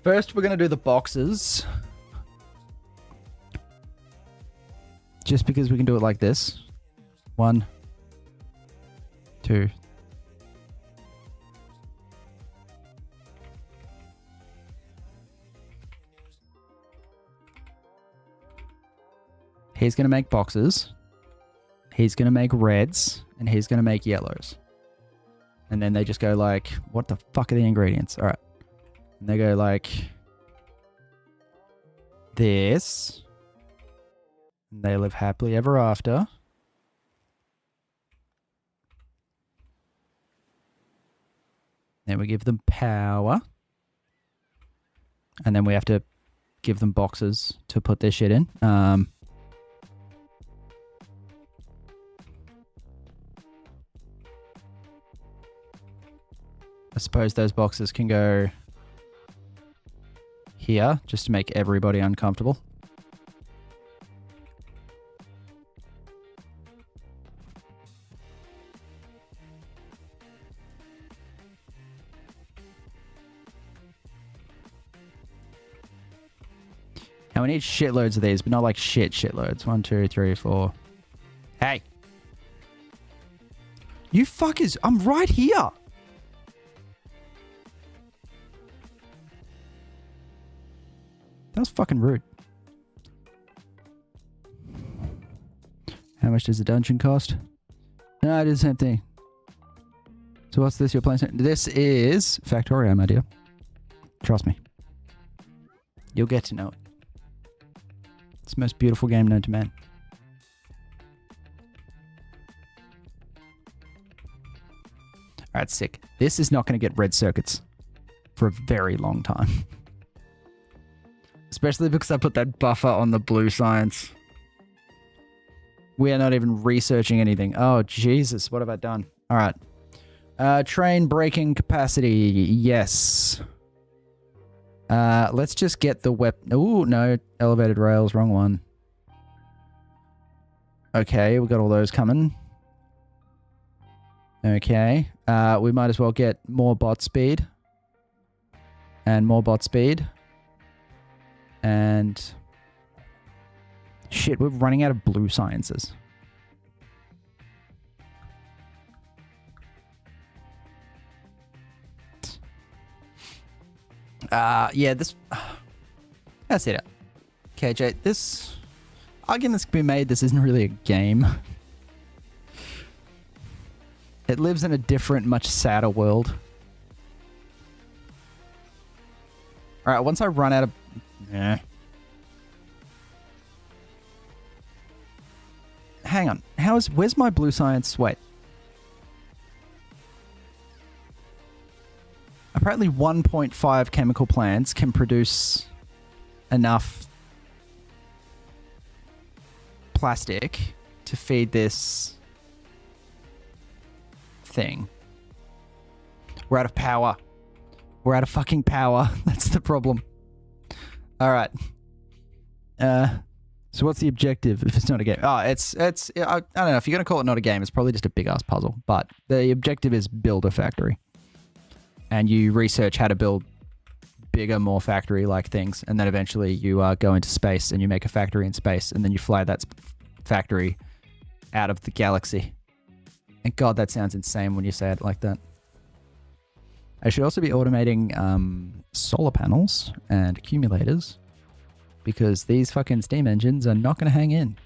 First, we're going to do the boxes. Just because we can do it like this. 1, 2. He's going to make boxes. He's going to make reds. And he's going to make yellows. And then they just go like, what the fuck are the ingredients? All right. And they go like this. And they live happily ever after. Then we give them power. And then we have to give them boxes to put their shit in. I suppose those boxes can go here, just to make everybody uncomfortable. And we need shitloads of these, but not like shitloads. 1, 2, 3, 4. Hey. You fuckers, I'm right here. That was fucking rude. How much does the dungeon cost? No, it is the same thing. So what's this you're playing? This is Factorio, my dear. Trust me. You'll get to know it. It's the most beautiful game known to man. Alright, sick. This is not going to get red circuits for a very long time. Especially because I put that buffer on the blue science. We are not even researching anything. Oh, Jesus. What have I done? Alright. Train braking capacity. Yes. Let's just get the weapon. Ooh, no. Elevated rails. Wrong one. Okay, we got all those coming. Okay. We might as well get more bot speed. And more bot speed. And... Shit, we're running out of blue sciences. Yeah, this... That's it. KJ, this... Arguments can be made this isn't really a game. It lives in a different, much sadder world. Alright, once I run out of... Hang on. Where's my blue science? Wait. Apparently 1.5 chemical plants can produce enough plastic to feed this thing. We're out of power. We're out of fucking power. That's the problem. Alright. So what's the objective if it's not a game? Oh, I don't know. If you're going to call it not a game, it's probably just a big-ass puzzle. But the objective is build a factory. And you research how to build bigger, more factory-like things. And then eventually you go into space and you make a factory in space. And then you fly that factory out of the galaxy. And God, that sounds insane when you say it like that. I should also be automating solar panels and accumulators. Because these fucking steam engines are not going to hang in.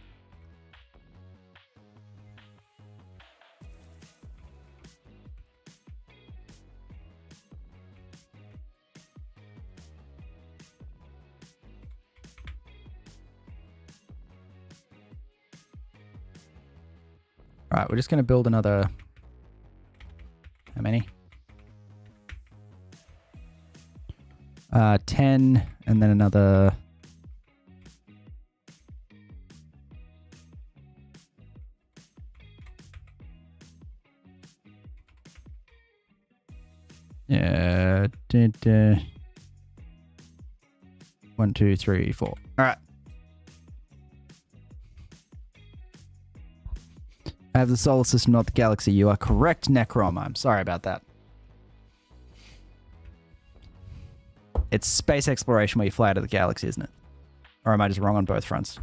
Alright, we're just going to build another... How many? 10, and then another... Yeah. 1, 2, 3, 4. All right. I have the solar system, not the galaxy. You are correct, Necrom. I'm sorry about that. It's space exploration where you fly out of the galaxy, isn't it? Or am I just wrong on both fronts?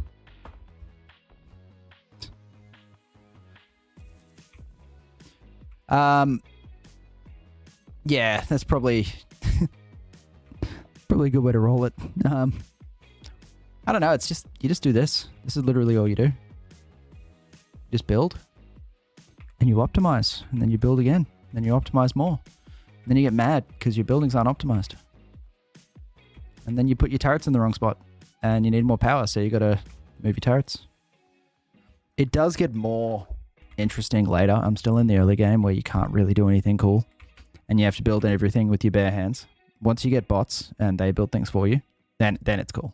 Yeah, that's probably probably a good way to roll it. I don't know. It's just you just do this. This is literally all you do. You just build, and you optimize, and then you build again, and then you optimize more. And then you get mad because your buildings aren't optimized, and then you put your turrets in the wrong spot, and you need more power, so you got to move your turrets. It does get more interesting later. I'm still in the early game where you can't really do anything cool. And you have to build everything with your bare hands. Once you get bots and they build things for you, then it's cool.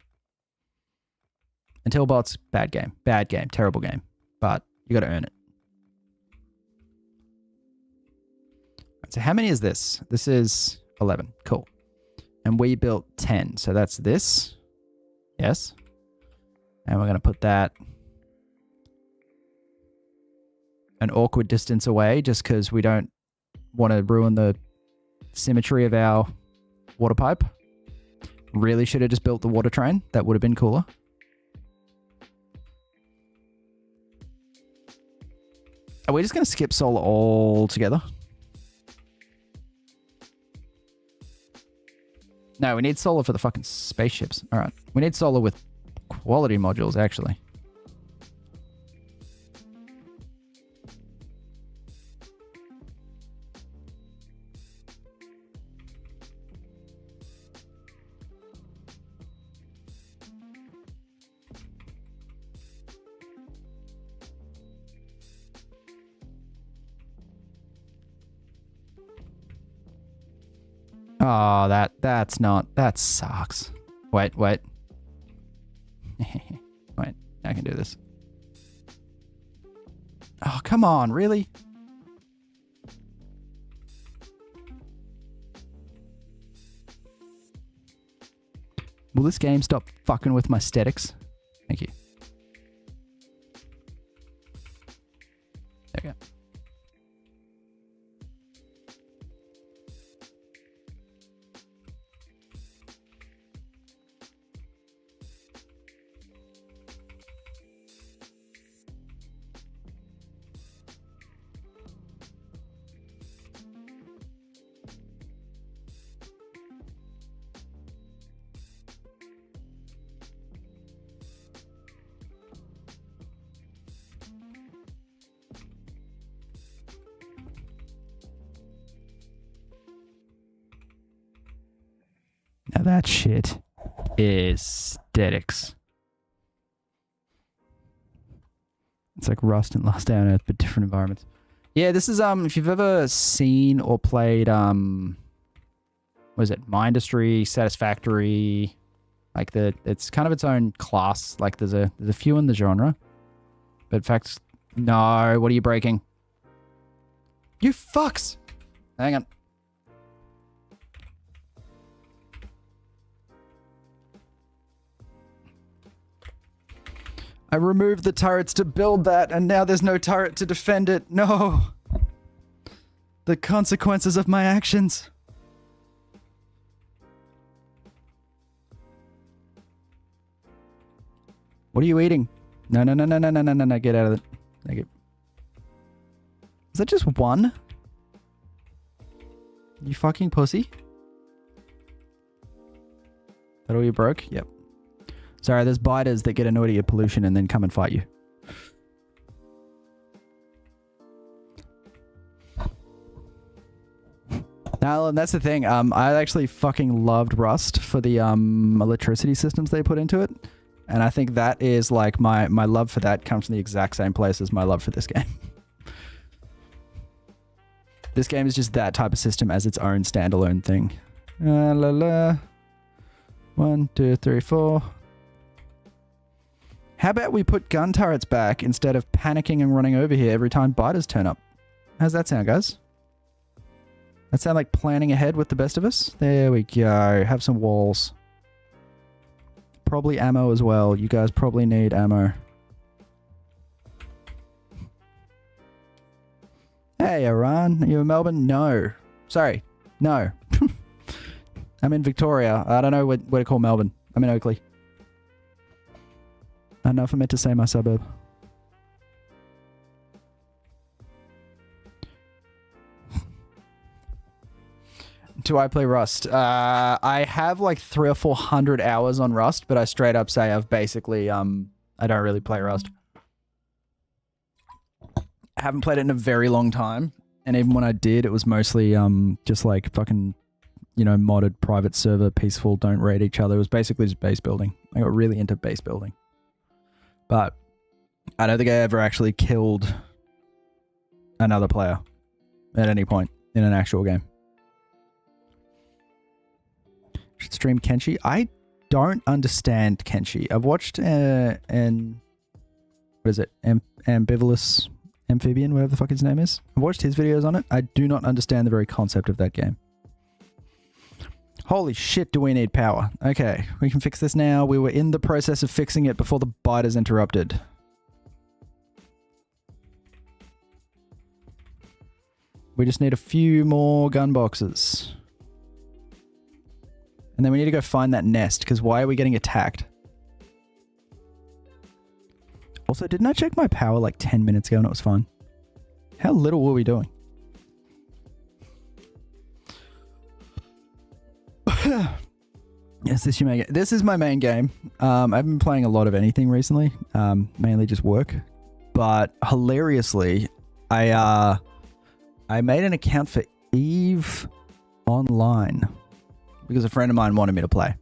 Until bots, bad game. Bad game. Terrible game. But you got to earn it. So how many is this? This is 11. Cool. And we built 10. So that's this. Yes. And we're going to put that an awkward distance away just because we don't want to ruin the symmetry of our water pipe. Really should have just built the water train. That would have been cooler. Are we just going to skip solar altogether? No, we need solar for the fucking spaceships. All right. We need solar with quality modules, actually. Oh, that sucks. Wait. Wait, I can do this. Oh, come on, really? Will this game stop fucking with my aesthetics? Thank you. There we go. Now that shit is aesthetics. It's like Rust and Last Day on Earth, but different environments. Yeah, this is if you've ever seen or played what is it? My Industry, Satisfactory, like it's kind of its own class. Like there's a few in the genre. But in fact, no, what are you breaking? You fucks! Hang on. I removed the turrets to build that, and now there's no turret to defend it. No! The consequences of my actions. What are you eating? No, get out of it. Thank you. Is that just one? You fucking pussy? That all you broke? Yep. Sorry, there's biters that get annoyed at your pollution and then come and fight you. Now, and that's the thing. I actually fucking loved Rust for the electricity systems they put into it. And I think that is like my love for that comes from the exact same place as my love for this game. This game is just that type of system as its own standalone thing. La la. 1, 2, 3, 4. How about we put gun turrets back instead of panicking and running over here every time biters turn up? How's that sound, guys? That sound like planning ahead with the best of us? There we go. Have some walls. Probably ammo as well. You guys probably need ammo. Hey, Iran. Are you in Melbourne? No. Sorry. No. I'm in Victoria. I don't know where to call Melbourne. I'm in Oakley. I don't know if I meant to say my suburb. Do I play Rust? I have like 300 or 400 hours on Rust, but I straight up say I've basically, I don't really play Rust. I haven't played it in a very long time. And even when I did, it was mostly just like fucking, you know, modded private server, peaceful, don't raid each other. It was basically just base building. I got really into base building. But I don't think I ever actually killed another player at any point in an actual game. Should stream Kenshi. I don't understand Kenshi. I've watched what is it? Ambivalous Amphibian, whatever the fuck his name is. I've watched his videos on it. I do not understand the very concept of that game. Holy shit, do we need power. Okay, we can fix this now. We were in the process of fixing it before the biters interrupted. We just need a few more gun boxes. And then we need to go find that nest, because why are we getting attacked? Also, didn't I check my power like 10 minutes ago and it was fine? How little were we doing? Yes, this is my main game. I've been playing a lot of anything recently, mainly just work. But hilariously, I made an account for Eve Online because a friend of mine wanted me to play.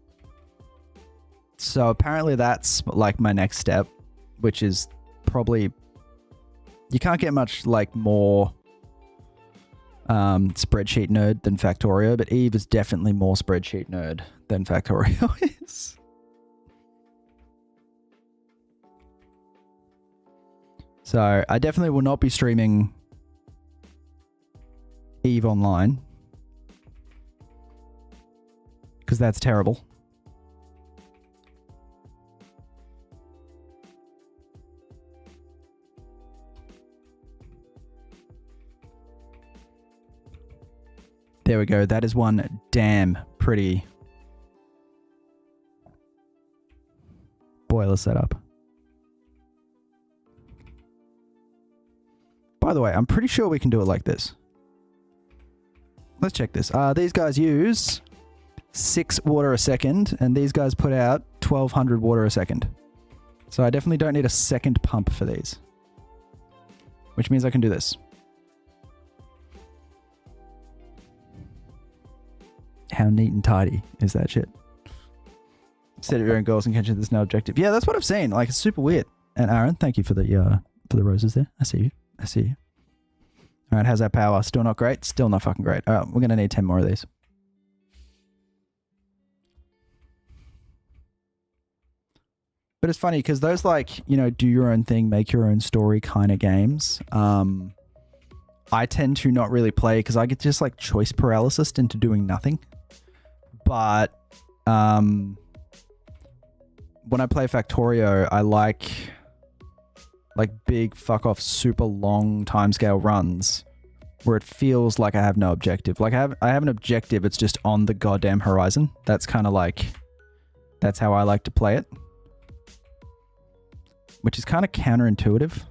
So apparently that's like my next step, which is probably, you can't get much like more spreadsheet nerd than Factorio, but Eve is definitely more spreadsheet nerd than Factorio is. So I definitely will not be streaming Eve Online because that's terrible. There we go. That is one damn pretty boiler setup. By the way, I'm pretty sure we can do it like this. Let's check this. These guys use 6 water a second, and these guys put out 1200 water a second. So I definitely don't need a second pump for these. Which means I can do this. How neat and tidy is that shit? Set your own goals and catch it. There's no objective. Yeah, that's what I've seen. Like, it's super weird. And Aaron, thank you for the roses there. I see you. I see you. All right, how's that power? Still not great? Still not fucking great. All right, we're going to need 10 more of these. But it's funny because those, like, you know, do your own thing, make your own story kind of games, I tend to not really play because I get just, like, choice paralysis into doing nothing. But when I play Factorio, I like big fuck off super long timescale runs where it feels like I have no objective. Like I have an objective, it's just on the goddamn horizon. That's kind of like, that's how I like to play it. Which is kind of counterintuitive.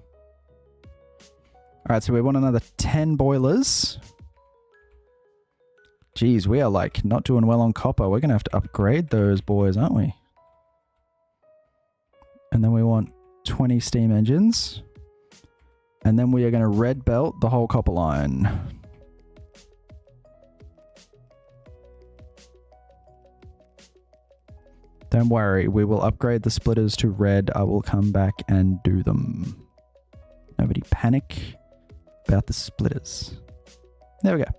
Alright, so we want another 10 boilers. Jeez, we are like not doing well on copper. We're going to have to upgrade those boys, aren't we? And then we want 20 steam engines. And then we are going to red belt the whole copper line. Don't worry, we will upgrade the splitters to red. I will come back and do them. Nobody panic about the splitters. There we go.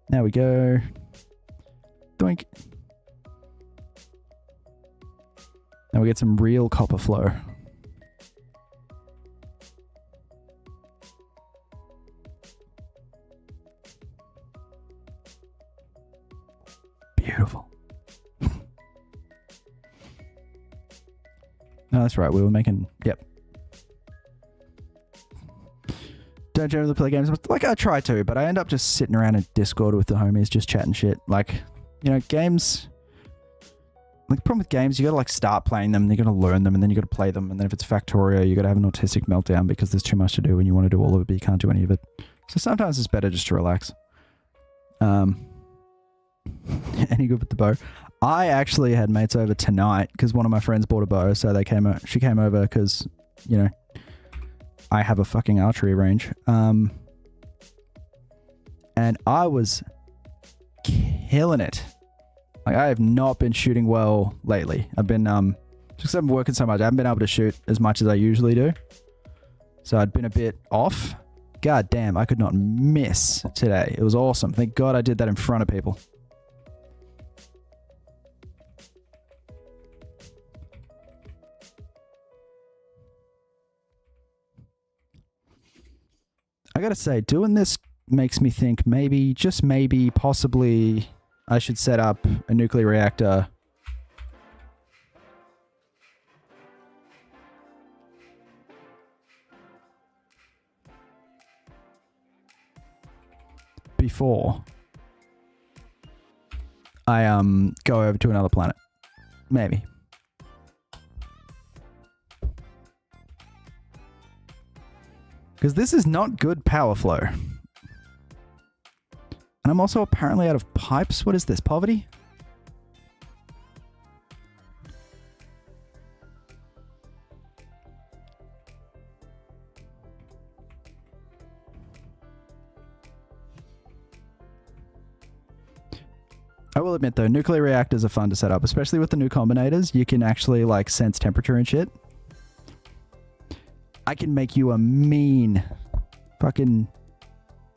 There we go. Doink. Now we get some real copper flow. Beautiful. No, that's right. We were making... Yep. Don't generally play games. Like, I try to, but I end up just sitting around in Discord with the homies, just chatting shit. Like, you know, games... Like, the problem with games, you gotta, like, start playing them, and you gotta learn them, and then you gotta play them, and then if it's Factorio, you gotta have an autistic meltdown because there's too much to do, and you want to do all of it, but you can't do any of it. So sometimes it's better just to relax. Any good with the bow? I actually had mates over tonight because one of my friends bought a bow, so they came. She came over because, you know, I have a fucking archery range. And I was killing it. Like, I have not been shooting well lately. I've been just 'cause I've been working so much, I haven't been able to shoot as much as I usually do. So I'd been a bit off. God damn, I could not miss today. It was awesome. Thank God I did that in front of people. I gotta say, doing this makes me think maybe, just maybe, possibly, I should set up a nuclear reactor before I go over to another planet. Maybe. Because this is not good power flow. And I'm also apparently out of pipes. What is this? Poverty? I will admit though, nuclear reactors are fun to set up, especially with the new combinators. You can actually like sense temperature and shit. I can make you a mean, fucking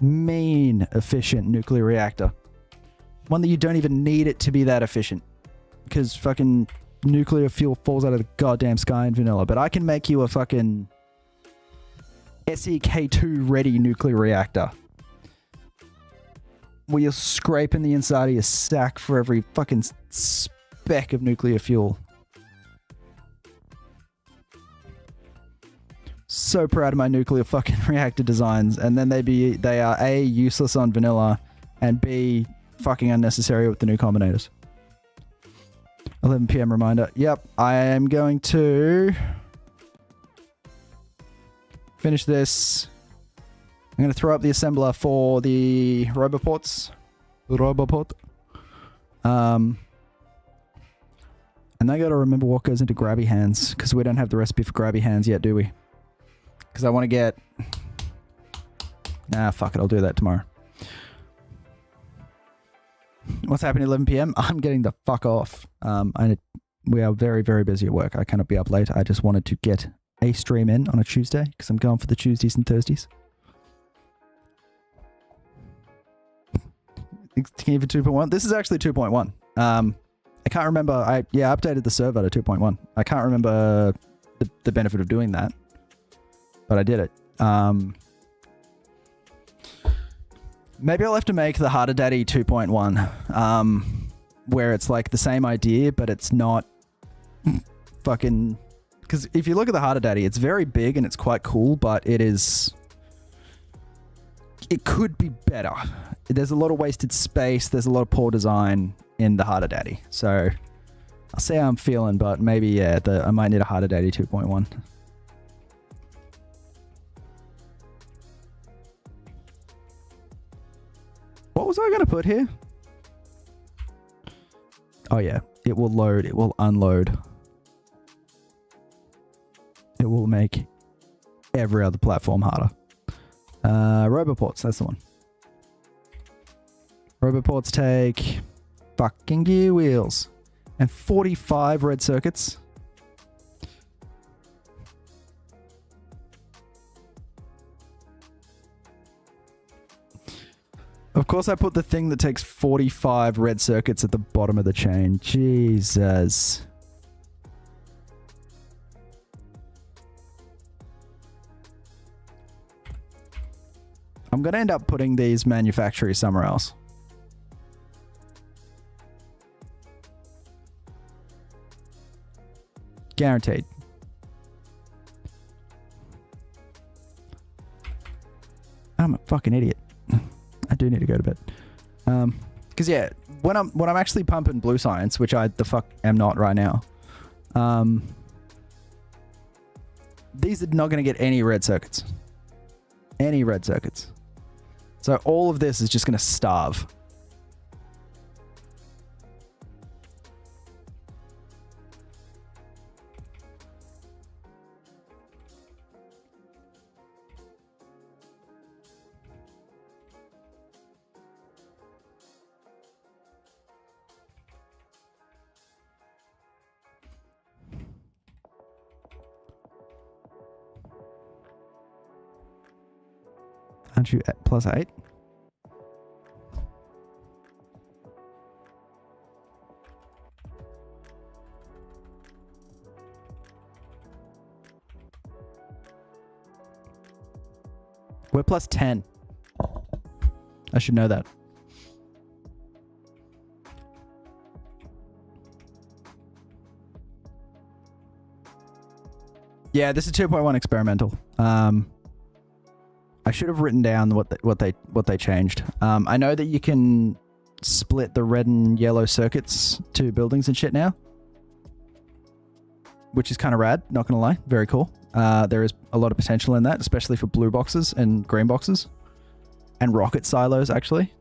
mean efficient nuclear reactor. One that you don't even need it to be that efficient. Because fucking nuclear fuel falls out of the goddamn sky in vanilla. But I can make you a fucking SEK2 ready nuclear reactor. Where you're scraping the inside of your sack for every fucking speck of nuclear fuel. So proud of my nuclear fucking reactor designs, and then they are A, useless on vanilla, and B, fucking unnecessary with the new combinators. 11 PM reminder. Yep, I am going to finish this. I'm going to throw up the assembler for the Roboports. Roboport. And I got to remember what goes into grabby hands, because we don't have the recipe for grabby hands yet, do we? Because I want to get... Nah, fuck it. I'll do that tomorrow. What's happening at 11 PM? I'm getting the fuck off. We are very, very busy at work. I cannot be up late. I just wanted to get a stream in on a Tuesday, because I'm going for the Tuesdays and Thursdays. Even 2.1. This is actually 2.1. I can't remember. I updated the server to 2.1. I can't remember the benefit of doing that, but I did it. Maybe I'll have to make the Harder Daddy 2.1, where it's like the same idea, but it's not fucking... Because if you look at the Harder Daddy, it's very big and it's quite cool, but it is... It could be better. There's a lot of wasted space. There's a lot of poor design in the Harder Daddy. So I'll see how I'm feeling, but maybe, yeah, I might need a Harder Daddy 2.1. What was I going to put here? Oh, yeah. It will load. It will unload. It will make every other platform harder. Roboports, that's the one. Roboports take fucking gear wheels and 45 red circuits. Of course, I put the thing that takes 45 red circuits at the bottom of the chain. Jesus. I'm going to end up putting these manufacturers somewhere else. Guaranteed. I'm a fucking idiot. I do need to go to bed. Because yeah, when I'm actually pumping blue science, which I the fuck am not right now, these are not going to get any red circuits. Any red circuits. So all of this is just going to starve. Aren't you at +8? We're +10. I should know that. Yeah, this is 2.1 experimental. I should have written down what they changed. I know that you can split the red and yellow circuits to buildings and shit now, which is kind of rad, not gonna lie. Very cool. There is a lot of potential in that, especially for blue boxes and green boxes and rocket silos, actually.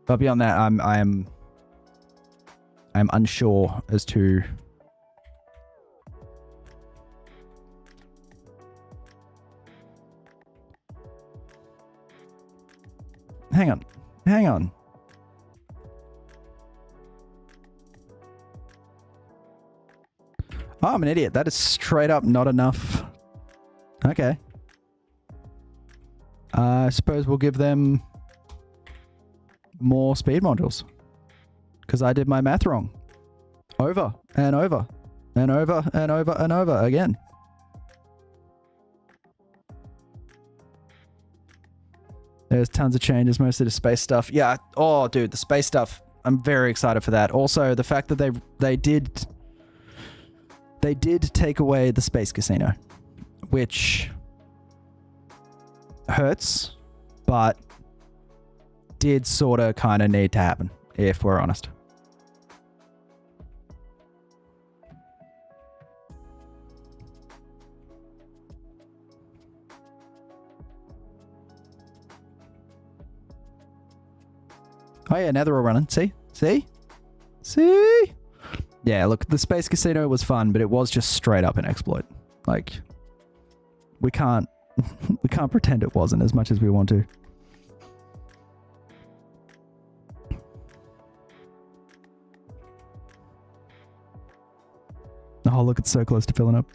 But beyond that, I'm unsure as to hang on. Oh, I'm an idiot. That is straight up not enough. Okay. I suppose we'll give them more speed modules. Because I did my math wrong. Over and over and over and over and over again. There's tons of changes, mostly the space stuff. Yeah. Oh, dude, the space stuff. I'm very excited for that. Also, the fact that they did take away the space casino, which hurts, but did sort of kind of need to happen, if we're honest. Oh yeah, now they're all running. See? Yeah, look, the Space Casino was fun, but it was just straight up an exploit. Like, we can't pretend it wasn't as much as we want to. Oh, look, it's so close to filling up.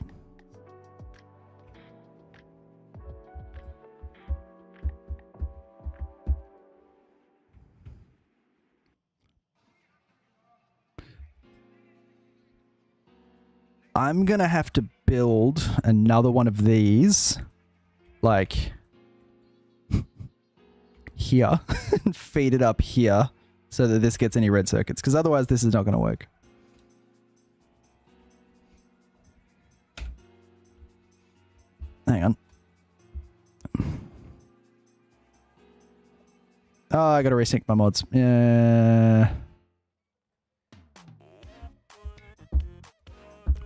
I'm gonna have to build another one of these, like, here, and feed it up here, so that this gets any red circuits, because otherwise this is not gonna work. Hang on. Oh, I gotta resync my mods. Yeah.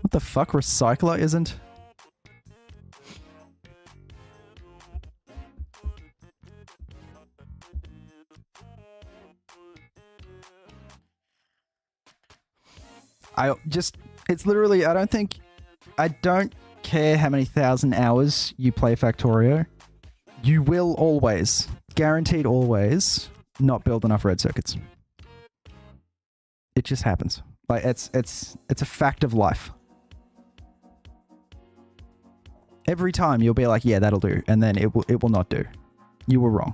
What the fuck? Recycler isn't? It's literally, I don't care how many thousand hours you play Factorio. You will always, guaranteed always, not build enough red circuits. It just happens. Like, it's a fact of life. Every time you'll be like, yeah, that'll do. And then it will not do. You were wrong.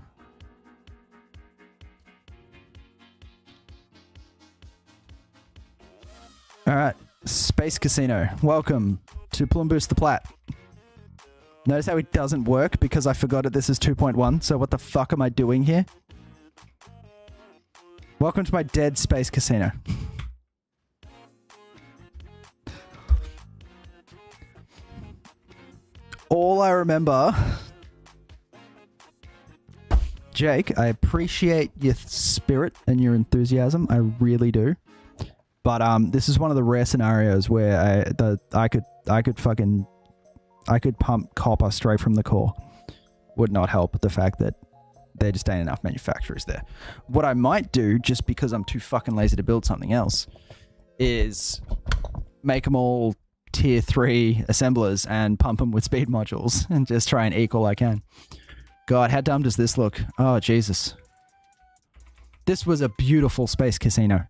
All right. Space Casino. Welcome to Plum Boost the Plat. Notice how it doesn't work because I forgot that this is 2.1. So what the fuck am I doing here? Welcome to my dead Space Casino. All I remember... Jake, I appreciate your spirit and your enthusiasm. I really do. But this is one of the rare scenarios where I could pump copper straight from the core. Would not help the fact that there just ain't enough manufacturers there. What I might do, just because I'm too fucking lazy to build something else, is make them all tier 3 assemblers and pump them with speed modules and just try and equal I can. God, how dumb does this look? Oh, Jesus. This was a beautiful Space Casino.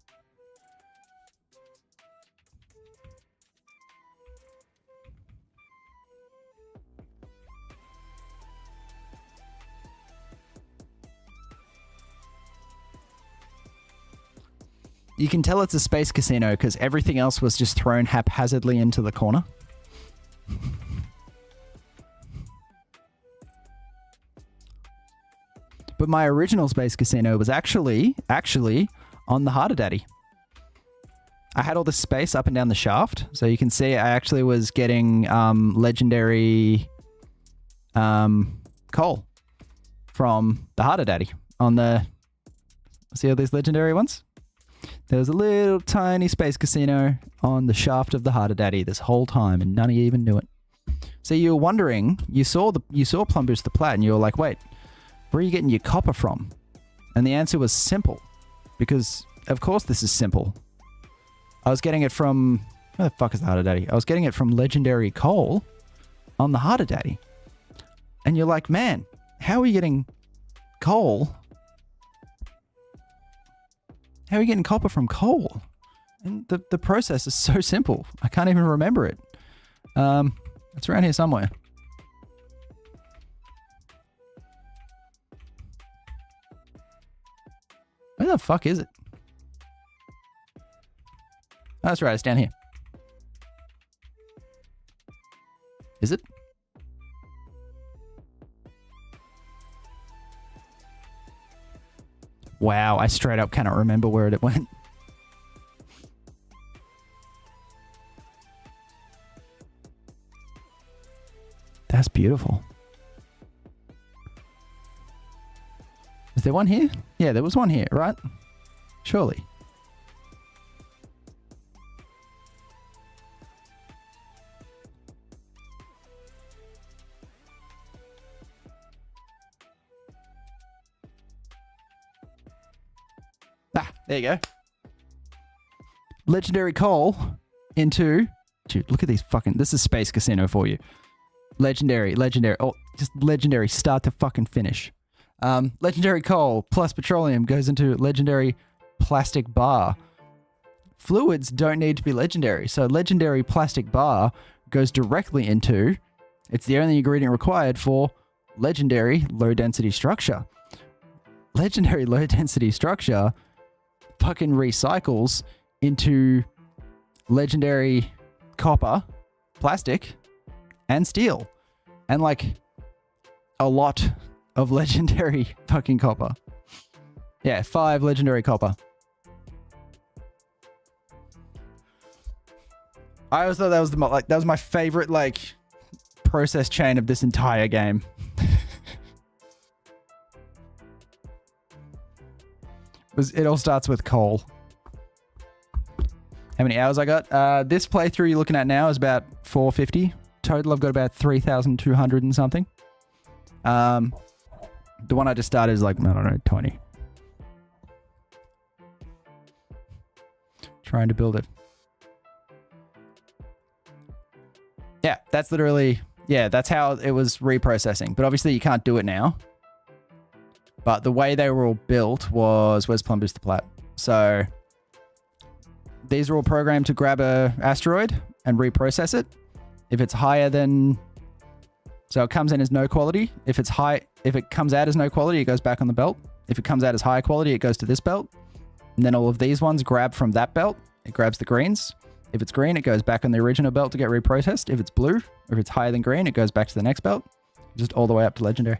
You can tell it's a Space Casino because everything else was just thrown haphazardly into the corner. But my original Space Casino was actually on the Harder Daddy. I had all this space up and down the shaft. So you can see I actually was getting legendary coal from the Harder Daddy on the See all these legendary ones? There's a little tiny space casino on the shaft of the Harder Daddy this whole time, and none of you even knew it. So you were wondering, you saw Plum Boost the Plat, and you were like, wait, where are you getting your copper from? And the answer was simple, because of course this is simple. I was getting it from, where the fuck is the Harder Daddy? I was getting it from legendary coal on the Harder Daddy. And you're like, man, how are you getting coal? How are you getting copper from coal? And the process is so simple. I can't even remember it. It's around here somewhere. Where the fuck is it? Oh, that's right, it's down here. Is it? Wow, I straight up cannot remember where it went. That's beautiful. Is there one here? Yeah, there was one here, right? Surely. Ah, there you go. Legendary coal into... Dude, look at these fucking... This is Space Casino for you. Legendary. Oh, just legendary start to fucking finish. Legendary coal plus petroleum goes into legendary plastic bar. Fluids don't need to be legendary. So legendary plastic bar goes directly into... It's the only ingredient required for legendary low density structure. Legendary low density structure fucking recycles into legendary copper, plastic, and steel. And like a lot of legendary fucking copper. Yeah, 5 legendary copper. I always thought that was that was my favorite like process chain of this entire game. It all starts with coal. How many hours I got? This playthrough you're looking at now is about 450. Total, I've got about 3,200 and something. The one I just started is like, I don't know, 20. Trying to build it. Yeah, that's literally... Yeah, that's how it was reprocessing. But obviously you can't do it now. But the way they were all built was... Where's Plum Boost the Plat? So... These are all programmed to grab a asteroid and reprocess it. If it's higher than... So it comes in as no quality. If it's high... If it comes out as no quality, it goes back on the belt. If it comes out as high quality, it goes to this belt. And then all of these ones grab from that belt. It grabs the greens. If it's green, it goes back on the original belt to get reprocessed. If it's blue, or if it's higher than green, it goes back to the next belt. Just all the way up to legendary.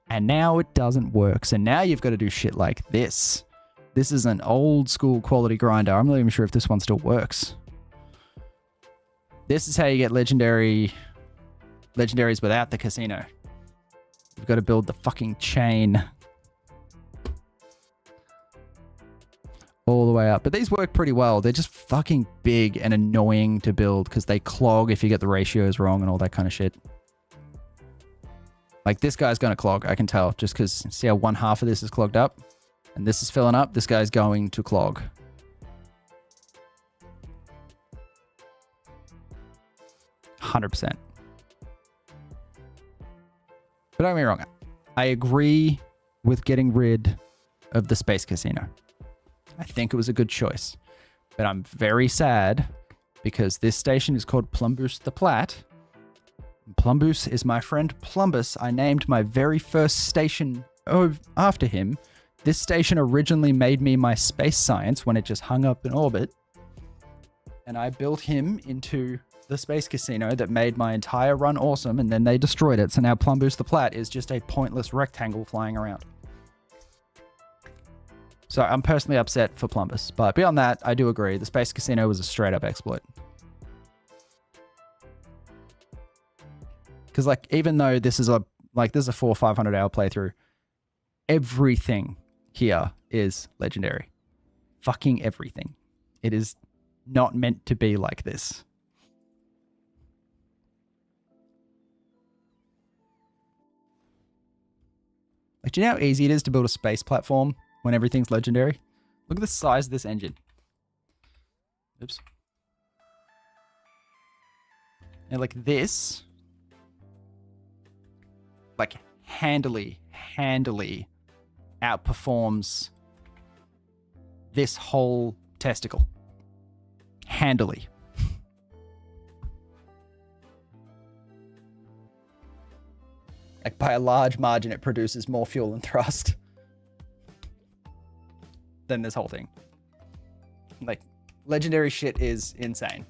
And now it doesn't work. So now you've got to do shit like this. This is an old school quality grinder. I'm not even sure if this one still works. This is how you get legendaries without the casino. You've got to build the fucking chain. All the way up. But these work pretty well. They're just fucking big and annoying to build because they clog if you get the ratios wrong and all that kind of shit. Like this guy's going to clog, I can tell, just because see how one half of this is clogged up and this is filling up. This guy's going to clog. %. But don't get me wrong. I agree with getting rid of the Space Casino. I think it was a good choice. But I'm very sad because this station is called Plumbus the Plat. Plumbus is my friend Plumbus. I named my very first station after him. This station originally made me my space science when it just hung up in orbit. And I built him into the Space Casino that made my entire run awesome, and then they destroyed it. So now Plumbus the Plat is just a pointless rectangle flying around. So I'm personally upset for Plumbus. But beyond that, I do agree. The Space Casino was a straight up exploit. Because like, even though this is a like this is a 400 or 500 hour playthrough. Everything here is legendary. Fucking everything. It is not meant to be like this. Like, do you know how easy it is to build a space platform when everything's legendary? Look at the size of this engine. Oops. And like this, like handily outperforms this whole testicle. Handily. Like by a large margin, it produces more fuel and thrust than this whole thing. Like, legendary shit is insane.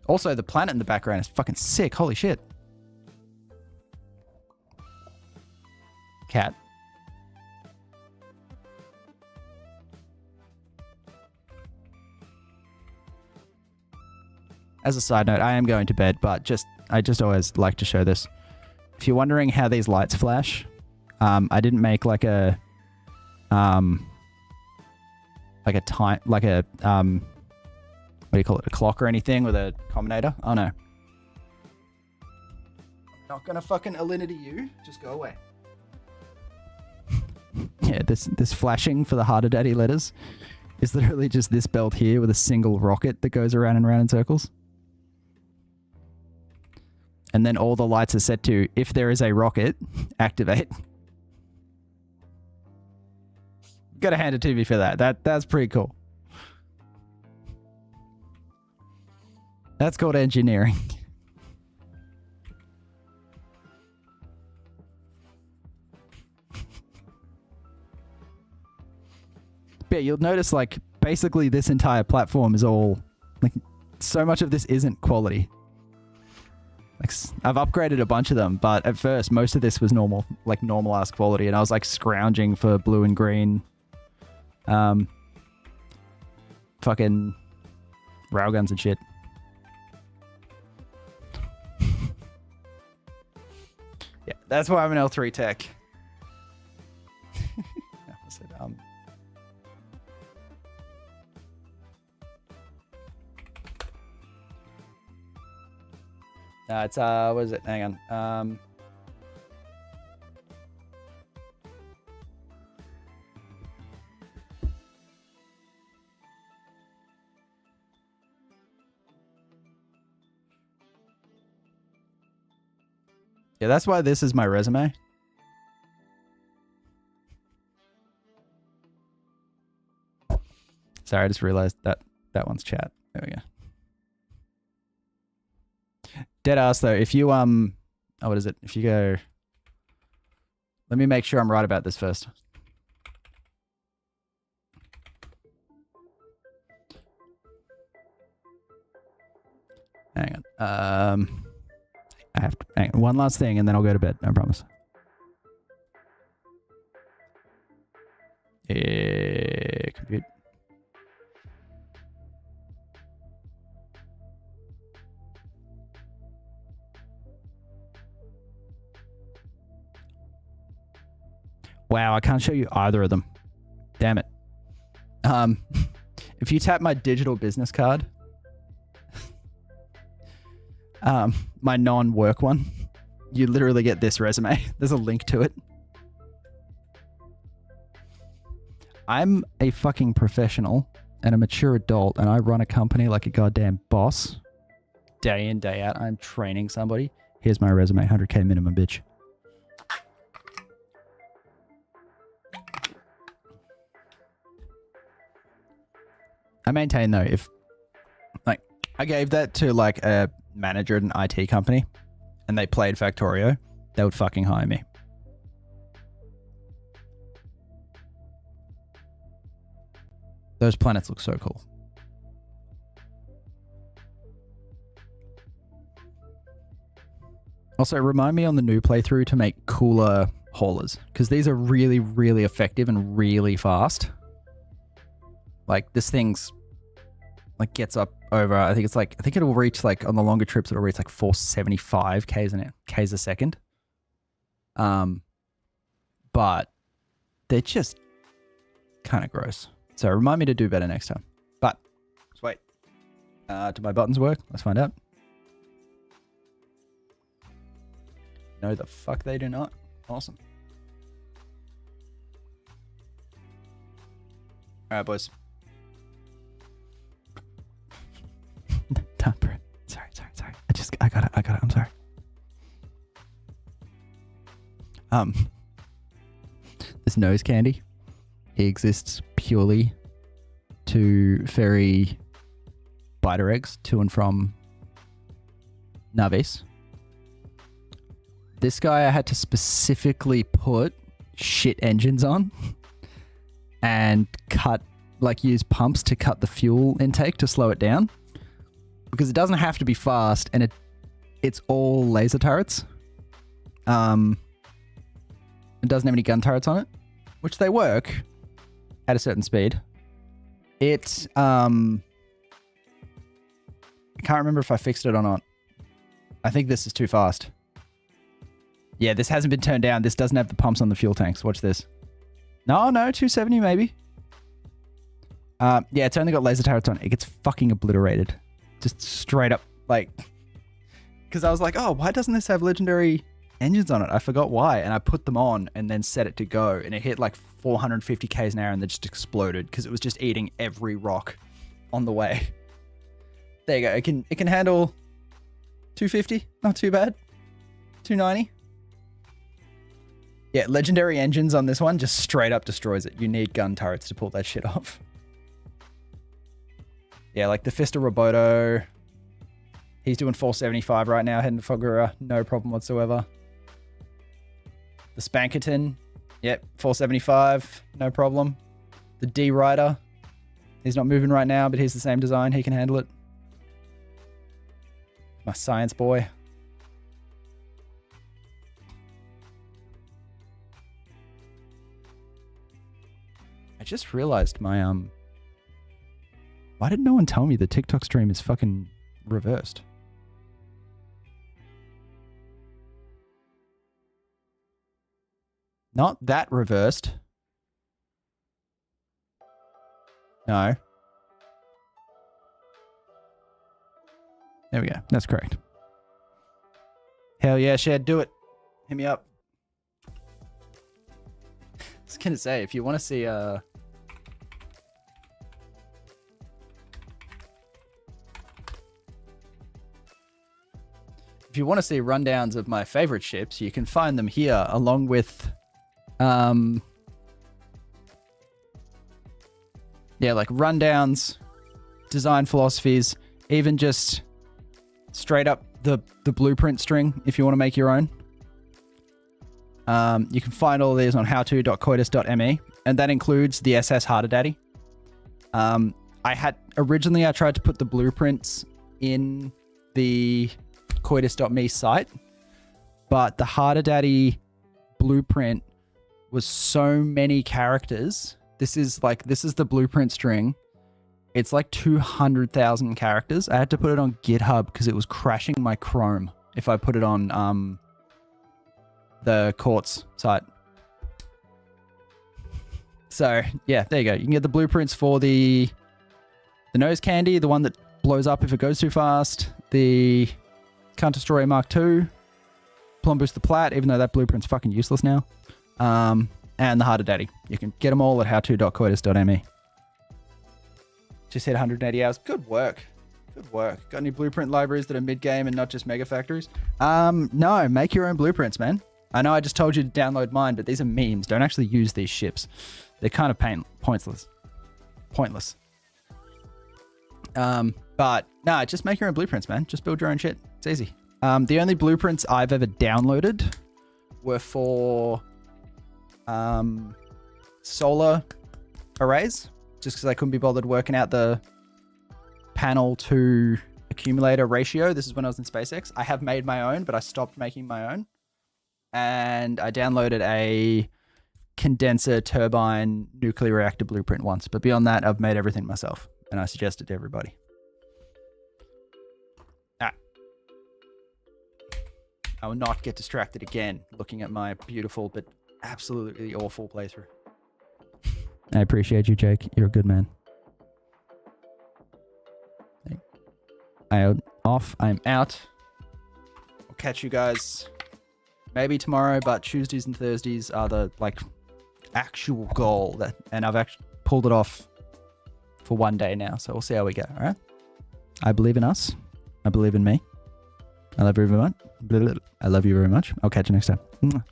Also, the planet in the background is fucking sick. Holy shit. Cat. As a side note, I am going to bed, but I just always like to show this. If you're wondering how these lights flash, I didn't make like a time, like a what do you call it, a clock or anything with a combinator. Oh no, not gonna fucking alinity you. Just go away. Yeah, this flashing for the harder daddy letters is literally just this belt here with a single rocket that goes around and around in circles. And then all the lights are set to, if there is a rocket, activate. Gotta hand it to me for that. That's pretty cool. That's called engineering. But you'll notice, like, basically this entire platform is all, like, so much of this isn't quality. Like, I've upgraded a bunch of them, but at first most of this was normal, like normal ass quality, and I was like scrounging for blue and green fucking railguns and shit. Yeah, that's why I'm an L3 tech. So dumb. It's what is it? Hang on. Yeah, that's why this is my resume. Sorry, I just realized that one's chat. There we go. Dead ass though, if you oh, what is it? If you go, let me make sure I'm right about this first. Hang on. I have to hang on. One last thing and then I'll go to bed, I promise. Compute. Wow, I can't show you either of them. Damn it. If you tap my digital business card, my non-work one, you literally get this resume. There's a link to it. I'm a fucking professional and a mature adult, and I run a company like a goddamn boss. Day in, day out, I'm training somebody. Here's my resume, 100K minimum, bitch. I maintain though, if like I gave that to like a manager at an IT company and they played Factorio, they would fucking hire me. Those planets look so cool. Also, remind me on the new playthrough to make cooler haulers, because these are really, really effective and really fast. Like, this thing's like gets up over, I think it'll reach like on the longer trips, it'll reach like 475 Ks a second. But they're just kind of gross. So remind me to do better next time. But just wait. Do my buttons work? Let's find out. No, the fuck they do not. Awesome. All right, boys. Sorry. I got it. I'm sorry. This nose candy, it exists purely to ferry biter eggs to and from Navis. This guy I had to specifically put shit engines on and use pumps to cut the fuel intake to slow it down, because it doesn't have to be fast, and it's all laser turrets. It doesn't have any gun turrets on it, which they work at a certain speed. I can't remember if I fixed it or not. I think this is too fast. Yeah, this hasn't been turned down. This doesn't have the pumps on the fuel tanks. Watch this. No, 270 maybe. Yeah, it's only got laser turrets on. It gets fucking obliterated. Just straight up, like... Because I was like, oh, why doesn't this have legendary engines on it? I forgot why. And I put them on and then set it to go. And it hit like 450 Ks an hour and then just exploded because it was just eating every rock on the way. There you go. It can handle 250. Not too bad. 290. Yeah, legendary engines on this one just straight up destroys it. You need gun turrets to pull that shit off. Yeah, like the Fista Roboto. He's doing 475 right now, heading to Fogura. No problem whatsoever. The Spankerton. Yep, 475. No problem. The D-Rider. He's not moving right now, but he's the same design. He can handle it. My science boy. I just realized my, why did no one tell me the TikTok stream is fucking reversed? Not that reversed. No. There we go. That's correct. Hell yeah, Shed, do it. Hit me up. I was gonna say, if you want to see if you want to see rundowns of my favorite ships, you can find them here, along with yeah, like rundowns, design philosophies, even just straight up the blueprint string if you want to make your own. You can find all of these on howto.coitus.me, and that includes the SS Harder Daddy. Originally I tried to put the blueprints in the coitus.me site, but the Harder Daddy blueprint was so many characters. This is the blueprint string. It's like 200,000 characters. I had to put it on GitHub because it was crashing my Chrome if I put it on the Quartz site. So yeah, there you go. You can get the blueprints for the nose candy, the one that blows up if it goes too fast, the Can't Destroy Mark II, Plum Boost the Plat, even though that blueprint's fucking useless now, and the Harder Daddy. You can get them all at howto.coitus.me. Just hit 180 hours. Good work. Good work. Got any blueprint libraries that are mid-game and not just mega factories? No, make your own blueprints, man. I know I just told you to download mine, but these are memes. Don't actually use these ships. They're kind of pointless. But no, just make your own blueprints, man. Just build your own shit. It's easy. The only blueprints I've ever downloaded were for solar arrays, just because I couldn't be bothered working out the panel to accumulator ratio. This is when I was in SpaceX. I have made my own, but I stopped making my own. And I downloaded a condenser turbine nuclear reactor blueprint once. But beyond that, I've made everything myself. And I suggest it to everybody. I will not get distracted again looking at my beautiful but absolutely awful playthrough. I appreciate you, Jake. You're a good man. I'm off. I'm out. I'll catch you guys maybe tomorrow, but Tuesdays and Thursdays are the like actual goal that, and I've actually pulled it off for one day now. So we'll see how we go. All right. I believe in us. I believe in me. I love you very much. I love you very much. I'll catch you next time.